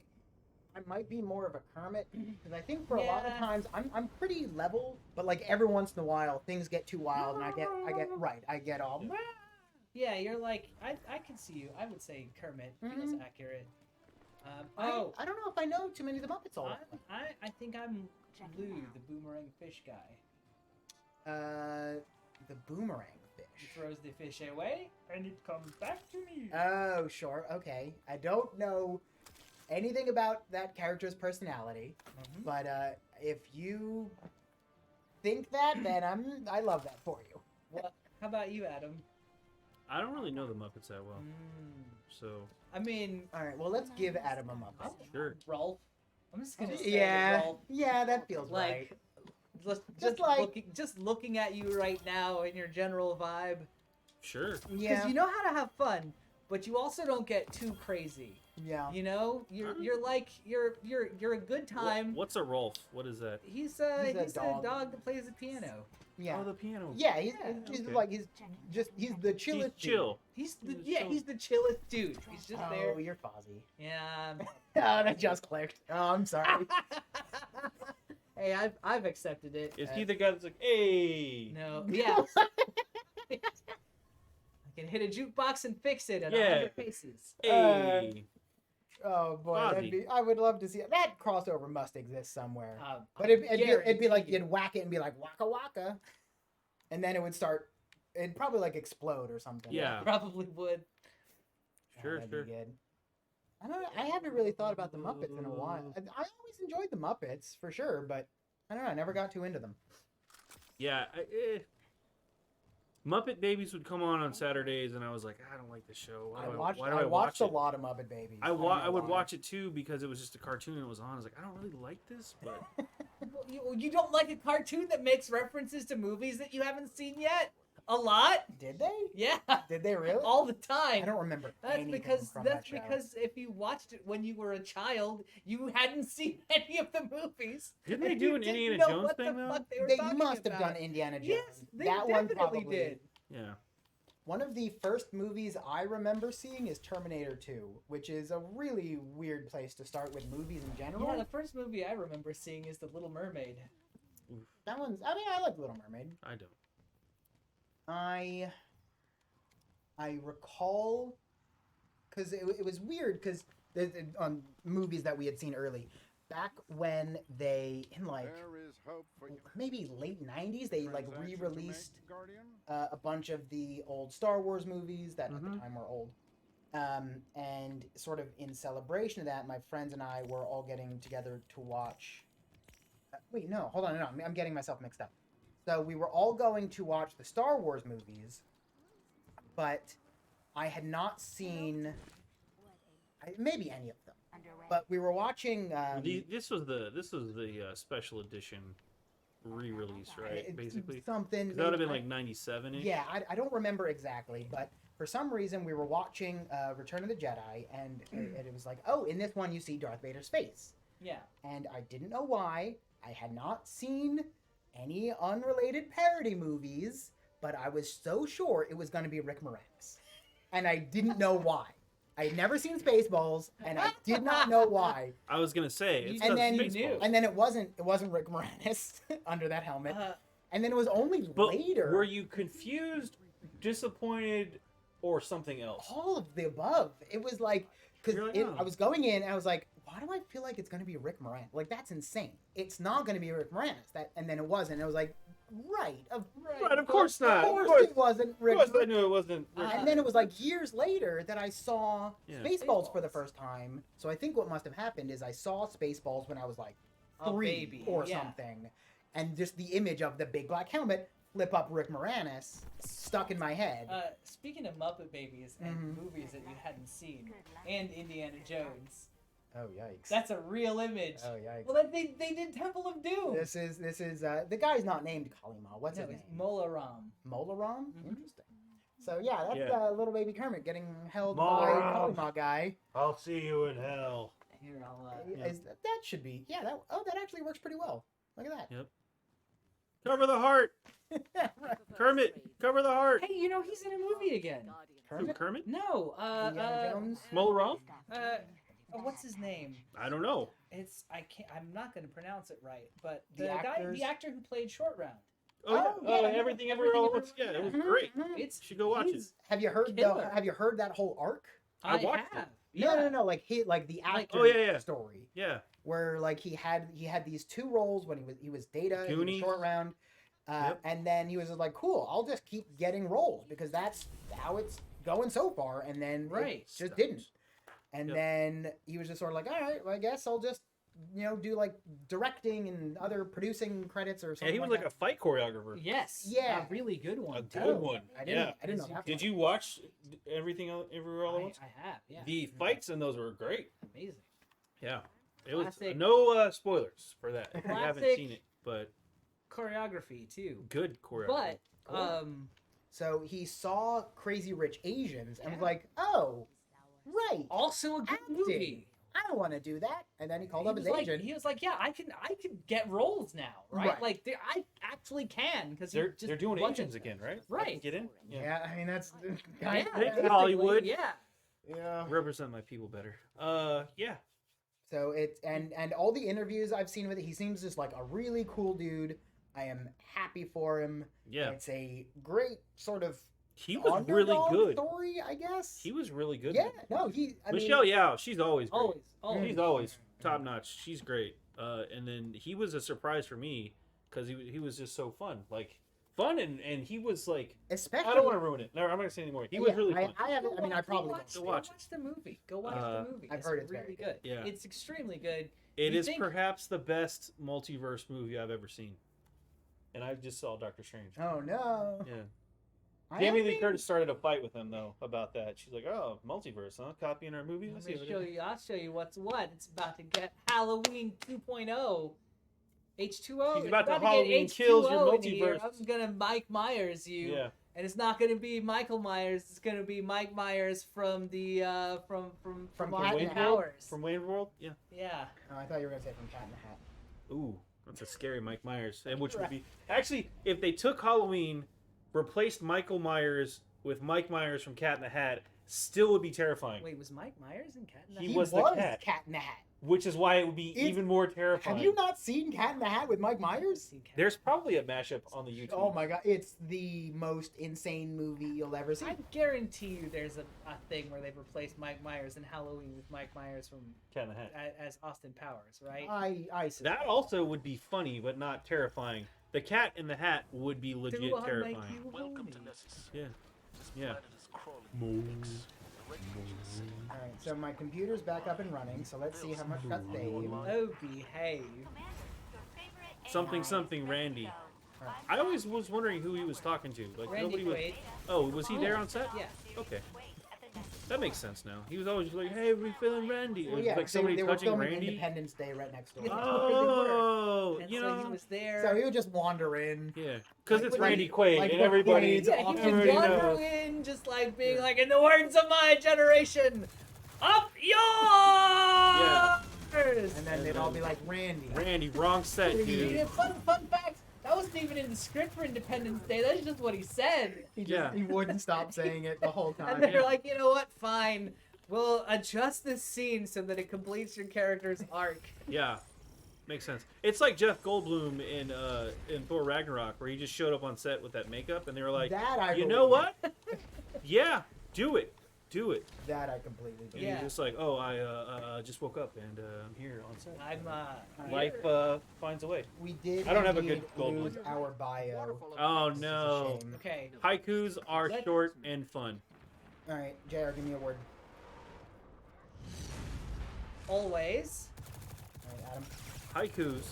I might be more of a Kermit because I think for a lot of Yeah. times I'm pretty level, but like every once in a while things get too wild and I get all. Yeah, you're like I can see you. I would say Kermit feels Mhm. accurate. I don't know if I know too many of the Muppets all. I think I'm Blue, the boomerang fish guy. The boomerang He fish. throws the fish away, and it comes back to me. Oh, sure. Okay. I don't know anything about that character's personality, Mhm. but if you think that, then I love that for you. Well, how about you, Adam? I don't really know the Muppets that well, Mm, so I mean, All right. Well, let's give Adam a Muppet. sure. Rolf. I'm just gonna say Yeah. Rolf. Yeah, that feels Like, right. just looking at you right now in your general vibe, Sure. because Yeah. you know how to have fun, but you also don't get too crazy. Yeah. You know, you're like you're a good time. What's a Rolf? What is that? He's He's a a dog. dog that plays the piano. Yeah. Oh, the piano. Yeah, he's Okay. like he's the chillest. He's chill. He's the He's so- he's the chillest dude. He's just Oh, there. you're Fozzie. Yeah. Oh, that just clicked. Oh, I'm sorry. Hey, I've accepted it. Is he the guy that's like, hey? No. Yeah. I can hit a jukebox and fix it at Yeah. 100 paces. Hey. Oh boy, Fozzie. I would love to see it. That crossover must exist somewhere. But I it'd be like guarantee you'd whack it and be like waka waka, and then it would start. It'd probably like explode or something. Yeah. probably would. Oh, Sure, that'd be sure. good. I don't know. I haven't really thought about the Muppets in a while. I always enjoyed the Muppets for sure, but I don't know. I never got too into them. Yeah. Muppet Babies would come on Saturdays, and I was like, I don't like this show. Why do I watch watched it? a lot of Muppet Babies. I don't know would why. watch it too because it was just a cartoon and it was on. I was like, I don't really like this, but Well, you don't like a cartoon that makes references to movies that you haven't seen yet? A lot? Did they? Yeah. Did they really? All the time. I don't remember. anything from that show. because if you watched it when you were a child, you hadn't seen any of the movies. didn't they and do you an didn't Indiana know Jones what the thing though? fuck They, were They talking must have about. done Indiana Jones. Yes, they that one definitely probably did. Yeah. One of the first movies I remember seeing is Terminator 2, which is a really weird place to start with movies in general. Yeah, the first movie I remember seeing is The Little Mermaid. That one's. I mean, I like Little Mermaid. I don't. I recall because it was weird because on movies that we had seen early, back when they in like There is hope for you. maybe late 90s they like Transaction to make, re-released Guardian? a bunch of the old Star Wars movies that at the Mhm. time were old. And sort of in celebration of that, my friends and I were all getting together to watch. Wait, no, hold on, no, I'm getting myself mixed up. So we were all going to watch the Star Wars movies, but I had not seen maybe any of them. But we were watching. This was the special edition re-release, right? it's Basically, something. 'Cause that would have been like 97ish. Yeah, I don't remember exactly, but for some reason we were watching Return of the Jedi, and it was like, oh, in this one you see Darth Vader's face, Yeah. and I didn't know why. I had not seen any unrelated parody movies, but I was so sure it was going to be Rick Moranis, and I didn't know why. I had never seen Spaceballs, and I did not know why. I was gonna say it's And not then- Spaceballs. And then it wasn't Rick Moranis under that helmet, and then it was only But later. were you confused, disappointed, or something else? All of the above. It was like because You're like, oh. I was going in and I was like, why do I feel like it's going to be Rick Moranis? Like that's insane. It's not going to be Rick Moranis. And then it wasn't. It was like, Right. Right, of course not. Of Of course it course, wasn't of Rick. course I knew it wasn't. Rick. And then it was like years later that I saw Yeah. Spaceballs for the first time. So I think what must have happened is I saw Spaceballs when I was like A 3 baby, or yeah. something. And just the image of the big black helmet, flip up Rick Moranis, stuck in my head. Speaking of Muppet Babies and Mhm. movies that you hadn't seen, and Indiana Jones, Oh yikes! that's a real image. Oh yikes! Well, they did Temple of Doom. This is the guy's not named Kalima. What's No, his it's name? Molaram. Molaram. Mhm. Interesting. So yeah, that's Yeah. little baby Kermit getting held Molaram. by Kalima guy. I'll see you in hell. Here, I'll. Yeah. That should be that actually works pretty well. Look at Yep. Cover the heart, that. Kermit. Cover the heart. Hey, you know he's in a movie again. Who, Kermit. Kermit? No, Indiana Jones. Molaram? What's his name? I don't know. It's I can't. I'm not going to pronounce it right, but The the actors? actor who played Short Round. Oh, yeah. Everything everywhere all at once. Yeah, it was great. It's You should go watch it. he's Have you heard Killer. Have you heard that whole arc? I watched it. have. No. Like the actor Oh, yeah. story Yeah. where like he had these 2 roles when he was Data in Goonies. Short Round, Yep. and then he was just like, cool, I'll just keep getting roles because that's how it's going so far, and then Right. it just didn't. And Yep. then he was just sort of like, all right, well, I guess I'll just do like directing and other producing credits or something. Yeah, he was like a fight choreographer. Yes. Yeah. A really good one. A too. good one. I didn't. Yeah. I didn't know that. Did you watch everything everywhere all at once? I have. Yeah. The fights in those were great. Amazing. Yeah. It was Classic. no spoilers for that. If you haven't Classic. seen it, but Choreography too. good choreography. But So he saw Crazy Rich Asians and was Yeah. like, oh, right, also a good Acting. movie. I don't want to do that. And then he called He up his was like, agent. he was like, yeah, I can get roles now, right? Right. Like I actually can because they're doing Asians again, right? Right. I can get in. Yeah, I mean that's Yeah, Thank you, Hollywood. Yeah. Yeah. Represent my people better. Yeah. So it's and all the interviews I've seen with it, he seems just like a really cool dude. I am happy for him. Yeah. It's a great sort of He was really underdog good. story, I guess. He was really good. Yeah, no, I Michelle mean, Yao, she's always great. Always. She's always top notch. She's great. And then he was a surprise for me because he was just so fun. Like fun and he was like especially I don't want to ruin it. No, I'm not gonna say anymore. He was yeah, really fun. I haven't. I mean, I probably watch, won't. Go watch the movie. Go watch the movie. I've It's heard it's really very good. Yeah. It's extremely good. It You is think- perhaps the best multiverse movie I've ever seen. And I just saw Doctor Strange. Oh no. Yeah. I Jamie Lee haven't- Curtis started a fight with him though about that. She's like, "Oh, multiverse, huh? Copying our movie." Let me show you. I'll show you what's what. It's about to get Halloween 2.0. H2O. She's It's about to get Halloween H2O kills your in here. multiverse. I'm gonna Mike Myers you. Yeah. And it's not gonna be Michael Myers. It's gonna be Mike Myers from the from From Austin Wayne Powers. From Wayne World. Yeah. Yeah. Oh, I thought you were gonna say from Cat in the Hat. Ooh, that's a scary Mike Myers. And which would be actually if they took Halloween, replaced Michael Myers with Mike Myers from Cat in the Hat, still would be terrifying. Wait, was Mike Myers in Cat in the He Hat? was the cat. Cat in the Hat. Which is why it would be It's- even more terrifying. Have you not seen Cat in the Hat with Mike Myers? Seen Cat- There's probably a mashup on the YouTube. Oh my god, it's the most insane movie you'll ever see. I guarantee you there's a thing where they've replaced Mike Myers in Halloween with Mike Myers from Cat in the Hat. as Austin Powers, right? I That also would be funny, but not terrifying. The Cat in the Hat would be legit Do I make terrifying. you Welcome to horny? Nessus. Yeah. This Yeah. planet is crawling with pigs. Directly to the city. Alright, so my computer's back up and running, so let's see how much got saved. Oh, behave. Commander, your favorite Something, AI something, is ready to Randy. go. I always was wondering who he was talking to. Like Randy nobody was. Quaid. Oh, was he there on set? Yeah. Okay, that makes sense now. He was always like, "Hey, we feeling Randy?" It Well, was yeah, like somebody they were touching filming Randy. Independence Day right next door. Oh, And you so know, he was there. So he would just wander in. yeah, because Like it's when Randy he- Quaid like and when everybody. Quaid's yeah, he off could everybody wander knows. in just like being like, in the words of my generation, up yours! And then they'd all be like, Randy. Randy, wrong set, dude. Yeah, fun fact, that wasn't even in the script for Independence Day. That's just what he said. Yeah. He wouldn't stop saying it the whole time. And they're like, you know what? Fine. We'll adjust this scene so that it completes your character's arc. Yeah, makes sense. It's like Jeff Goldblum in Thor Ragnarok, where he just showed up on set with that makeup, and they were like, That I "You know believe. what? Yeah, do it. do it. That I completely And believe. Yeah. you're just like, oh, I just woke up and I'm here on set. I'm Life finds a way. We did. I don't have a indeed good gold lose one. our bio. Oh This is a no. shame. Okay. Haikus are Let's- short and fun. All right, JR, give me a word. Always. All right, Adam. Haikus.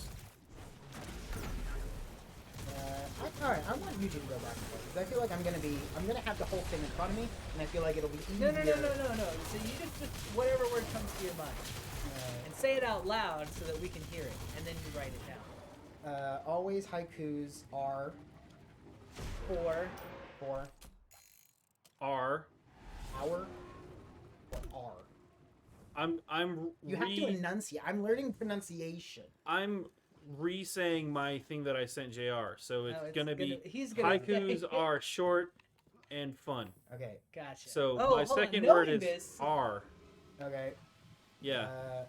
All right, I want you to go back and forth because I feel like I'm gonna have the whole thing in front of me, and I feel like it'll be No, easier. no. So you just whatever word comes to your mind and say it out loud so that we can hear it, and then you write it down. Always haikus are For for R. our or are. I'm You have to enunciate. I'm learning pronunciation. I'm re-saying my thing that I sent JR. So it's, no, gonna be he's gonna haikus say- are short and fun. Okay. Gotcha. So Oh, my hold on. second Knowing word is this, R. Okay. Yeah.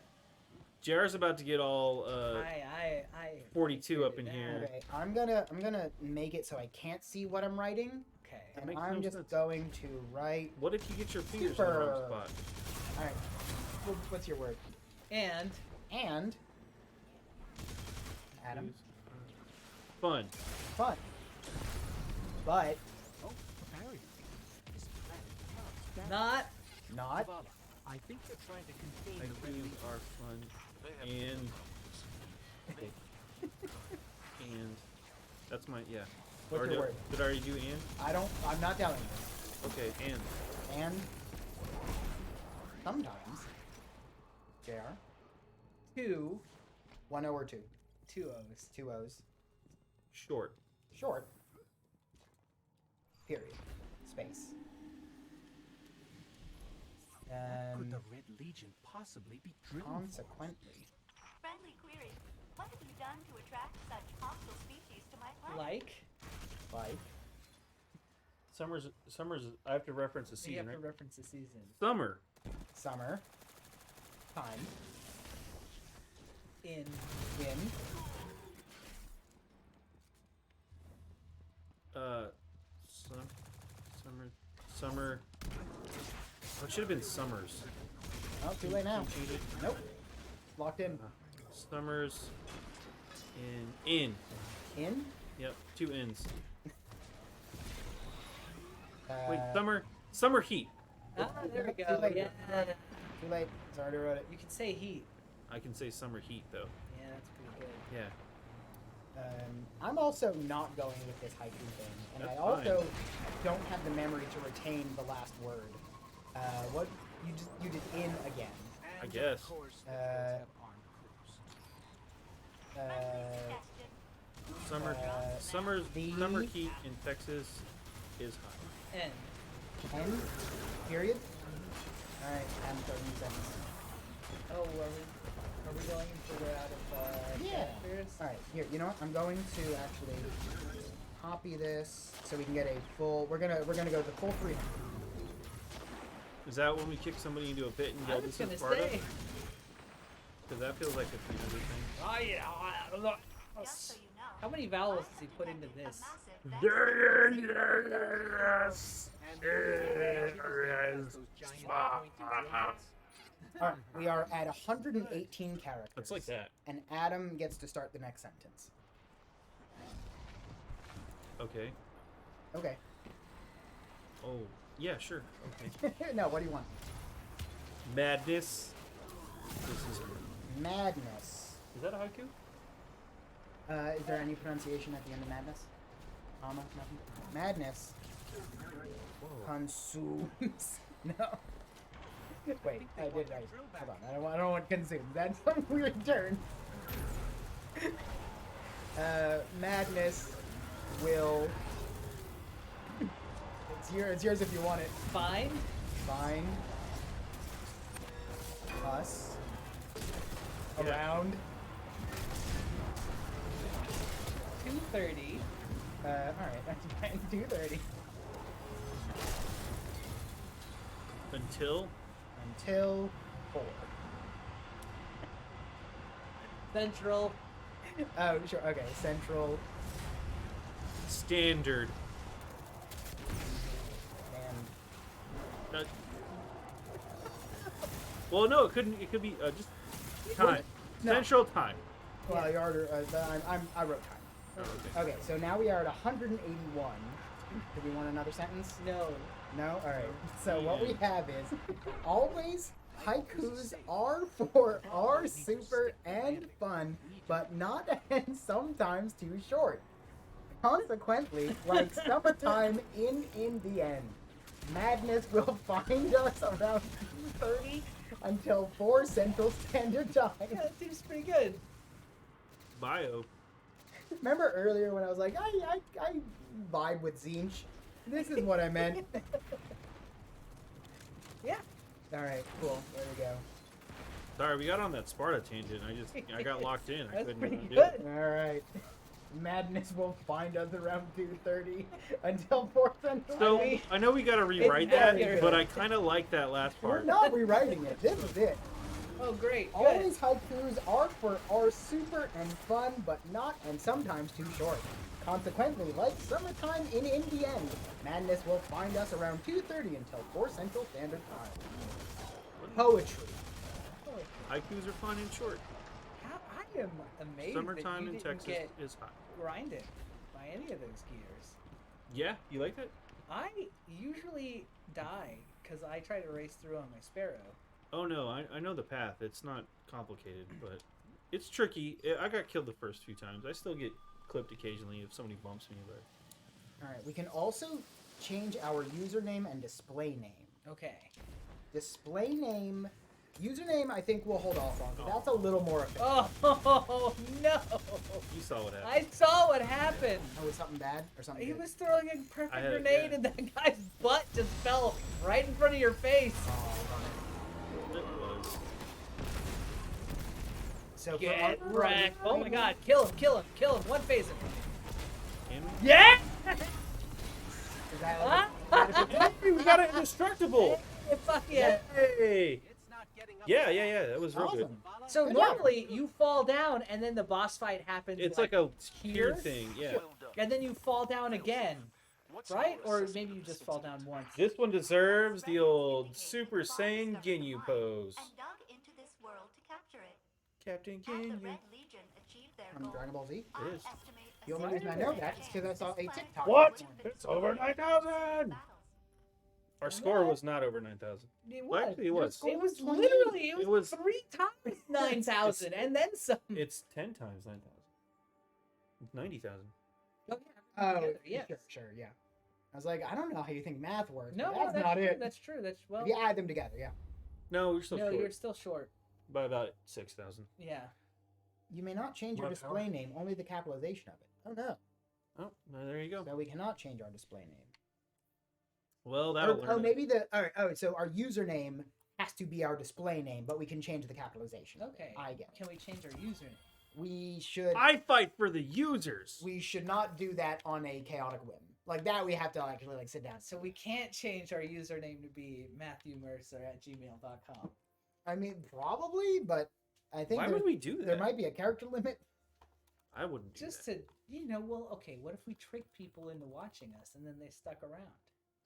JR's about to get all I 42 up in figured it here. out. Okay. I'm gonna make it so I can't see what I'm writing, Okay. That and makes I'm no just sense. going to write. What if you get your fingers in the wrong Super. spot? All right. What's your word? And And Adam. Fun. Fun. But Oh, Barry. This planet not not. I think they're trying to contain the red Haikus legion. are fun and that's my What's Already- your word? Did I already do and? I'm not telling you. Okay, and. And sometimes JR. two 1 O or 2. 2 O's. 2 O's. Short. Short. Period. Space. What could the Red Legion possibly be drilling for? Consequently. Friendly query. What have you done to attract such hostile species to my planet? Like Summer's. I have to reference the you have season, to right? reference the season. Summer. Summer. Time. In In. Summer. Oh, it should have been summers. Oh, too late now. Change it. Nope. Locked in. Summers. In. In. Yep. 2 ends. Wait, Uh, summer heat. there we Too go. late. Yeah. Too late. It's already wrote it. You can say heat. I can say summer heat though. Yeah, that's pretty good. Yeah. I'm also not going with this haiku thing, and That's I also don't have the memory to retain the last word. What you did in again. I And guess. Of course, the Uh, droids have armed crews. Uh, Suggestion. Summer the- heat in Texas is hot. N. N. Period. All right. I'm starting the sentence. Oh, are we going further out of Yeah. characters? All right. Here. You know what? I'm going to actually copy this so we can get a full. We're gonna go the full freedom. Is that when we kick somebody into a pit and I yell was this gonna is Sparta? say. Because that feels like a 300 thing. Oh yeah. Just so you know. How many vowels does he put into A this? massive Yes. And those giant pointy droids. All right. We are at 118 characters. It's like that. And Adam gets to start the next sentence. Okay. Okay. Oh, yeah, sure. Okay. No. What do you want? Madness. This is. Madness. Is that a haiku? Is there any pronunciation at the end of madness? Nothing. Madness Whoa. consumes. No. Wait, I did right. Hold on. I don't want consume. That's a weird turn. Madness will. It's yours if you want it. Find Find us Yeah. around. 230. All right. That's fine. 2:30 Until. until 4. Central. Oh, sure. Okay. Central Standard. and Uh, Well, no, it couldn't. It could be just time. No. Central time. Well, you order. I wrote time. Oh, okay. Okay, so now we are at 181. Do we want another sentence? No. No? Alright. So what we have is always haikus are super and fun, but not and sometimes too short. Consequently, like summertime in the end, madness will find us around 2:30 until 4 Central Standard Time. Yeah, that seems pretty good. Bio. Remember earlier when I was like, I vibe with Zinch? This is what I meant. Yeah. Alright, cool. There we go. Sorry, we got on that Sparta tangent. I got locked in. I That's couldn't pretty do good. it. Alright. Madness will find us around 2:30 until 4 Central. So Time. I know we got to rewrite It's that, accurate. but I kind of like that last We're part. not rewriting it. This is it. Oh, great. Good. Always haikus are super and fun, but not and sometimes too short. Consequently, like summertime in the end, madness will find us around 2:30 until 4 Central Standard Time. Poetry. Haikus are fun and short. I am amazed Summertime that in you didn't Texas get is hot. grinded by any of those gears. Yeah, you like that? I usually die because I try to race through on my Sparrow. Oh no, I know the path. It's not complicated, but it's tricky. I got killed the first few times. I still get clipped occasionally if somebody bumps me, but Alright, we can also change our username and display name. Okay. Display name, username I think we'll hold off on, 'cause that's a little more effective. Oh no! you saw what happened. I saw what happened. Oh, was something bad or something He good? was throwing a perfect I had- grenade yeah. and that guy's butt just fell right in front of your face. Oh, darn it. It was. So for Get our- wrecked. Oh my god, kill him. One phase him. Can we? Yeah! Is that Hey, we got it indestructible. Hey, fuck yeah. Hey. It's not getting up Yeah. That was real good. awesome. So Good job. normally you fall down and then the boss fight happens It's like a here? here thing. Yeah. and then you fall down again, right? Or maybe you just fall down once. This one deserves the old Super Saiyan Ginyu pose. And dug into this world to capture it. Captain As the Ginyu. Red Legion achieved their from goal, Dragon Ball Z? It is. I estimate a The only reason I know that is because I saw a TikTok. What? would have been It's over 9,000. battles. Our score was not over 9,000. It Well, was. actually, it was. It was 28. literally It was- 3 times 9,000 and then some. It's 10 times 9,000. 90,000. Oh, Oh, yeah, yes. sure, yeah. I was like, I don't know how you think math works. No, but that's not true. it. That's true. That's well. If you add them together, yeah. No, we're still No, short you're still short. by about 6,000. Yeah. You may not change your What display power? name, only the capitalization of it. Oh no. Oh, well, there you go. So we cannot change our display name. Well, that'll Or, learn. oh, it. maybe the. All right, oh, so our username has to be our display name, but we can change the capitalization. Okay. I get it. Can we change our username? We should. I fight for the users. We should not do that on a chaotic whim. Like that, we have to actually like sit down. So we can't change our username to be MatthewMercer@gmail.com. I mean, probably, but I think Why there, would we do that? there might be a character limit. I wouldn't do Just that. to, well, okay, what if we trick people into watching us and then they stuck around?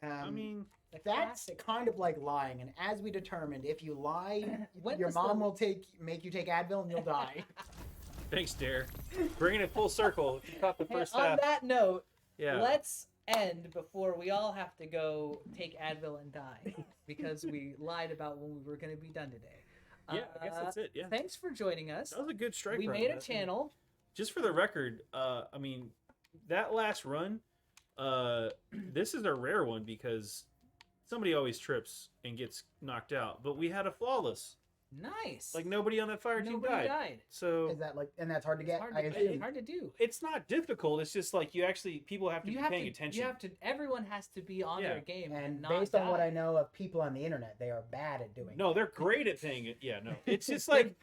I mean, The That's classic. kind of like lying, and as we determined, if you lie, When your was mom the- will make you take Advil and you'll die. thanks, Dare. Bringing it full circle. If you caught the And first on half. that note, Yeah. let's end before we all have to go take Advil and die because we lied about when we were going to be done today. Yeah, I guess that's it. Yeah. Thanks for joining us. That was a good strike. We run. made a That's- channel. Just for the record, I mean, that last run, this is a rare one because somebody always trips and gets knocked out. But we had a flawless. Nice. Like nobody on that fire team Nobody died. died. So Is that like, and that's hard to It's get? hard I to, assume. it's hard to do. it's not difficult. It's just like people have to be paying attention. You have to. Everyone has to be on Yeah. their game and And not based on what die. I know of people on the internet, they are bad at doing. No, they're great at paying it. Yeah, no. It's just like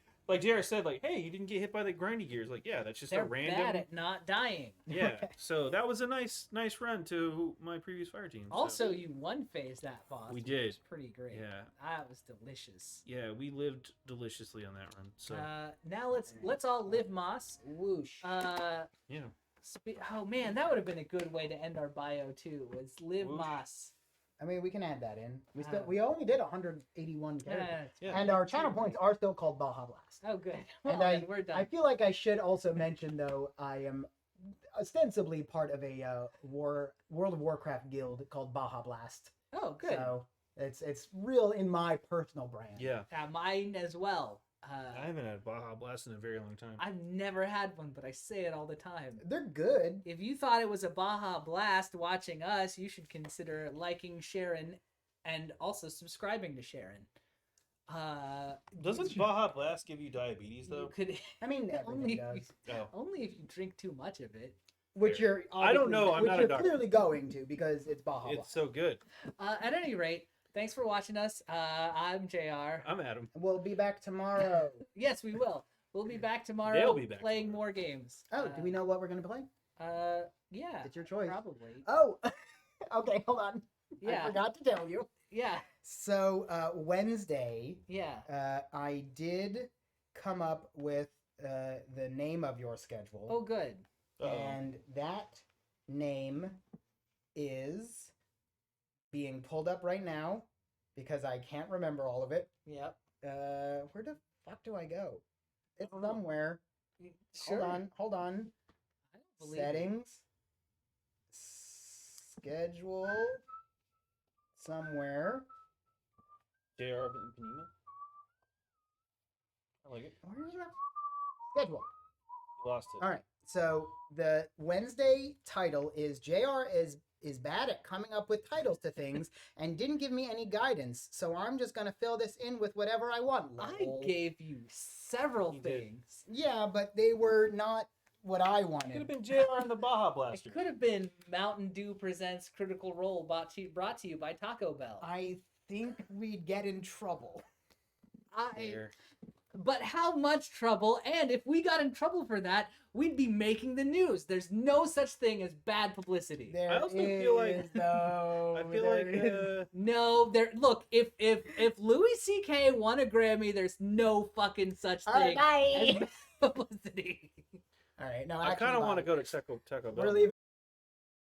JR said, like, hey, you didn't get hit by the grindy gears. Like, yeah, that's just They're a random. bad at not dying. Yeah. So that was a nice run to my previous fire team. so- Also, you one phase that boss. We which did. was pretty great. Yeah. That was delicious. Yeah, we lived deliciously on that run. So Now let's all live moss. Whoosh. yeah. Oh man, that would have been a good way to end our bio too. Was live Whoosh. moss. I mean, we can add that in. Oh. We only did 181 characters, Yeah. and our channel points are still called Baja Blast. Oh, good. And Well, then we're done. I feel like I should also mention, though, I am ostensibly part of a World of Warcraft guild called Baja Blast. Oh, good. So it's real in my personal brand. Yeah. Mine as well. I haven't had Baja Blast in a very long time. I've never had one, but I say it all the time. They're good. If you thought it was a Baja Blast watching us, you should consider liking Sharon and also subscribing to Sharon. Doesn't Baja Blast give you diabetes you though? could I mean, only everything if does. you, Oh. only if you drink too much of it. Which you're I don't know, I'm which not a you're doctor. clearly going to because it's Baja It's Blast. so good. At any rate, thanks for watching us. I'm JR. I'm Adam. We'll be back tomorrow. Yes, we will. We'll be back tomorrow. They'll be back playing tomorrow. more games. Oh, do we know what we're gonna play? Yeah. It's your choice. Probably. Oh, okay. Hold on. I Yeah. forgot to tell you. Yeah. So Wednesday, Yeah. I did come up with the name of your schedule, Oh, good. and that name is being pulled up right now because I can't remember all of it. Yep. Where the fuck do I go? It's don't know. somewhere. Sure. Hold on. I don't believe you. Settings. Schedule. Somewhere. JR Panema? I like it. Where is that? Schedule. You lost it. All right. So the Wednesday title is JR is bad at coming up with titles to things and didn't give me any guidance. So I'm just gonna fill this in with whatever I want. I lol. gave you several You did. things. Yeah, but they were not what I Could have wanted. been JR and the Baja Blaster. It could have been Mountain Dew presents Critical Role brought to you by Taco Bell. I think we'd get in trouble. There. But how much trouble? And if we got in trouble for that, we'd be making the news. There's no such thing as bad publicity. There I also feel like- is, though. I feel There like is. No, there. Look, if Louis C.K. won a Grammy, there's no fucking such All right, thing bye. as bad publicity. All right, no, I kind of want to go to Taco Bell.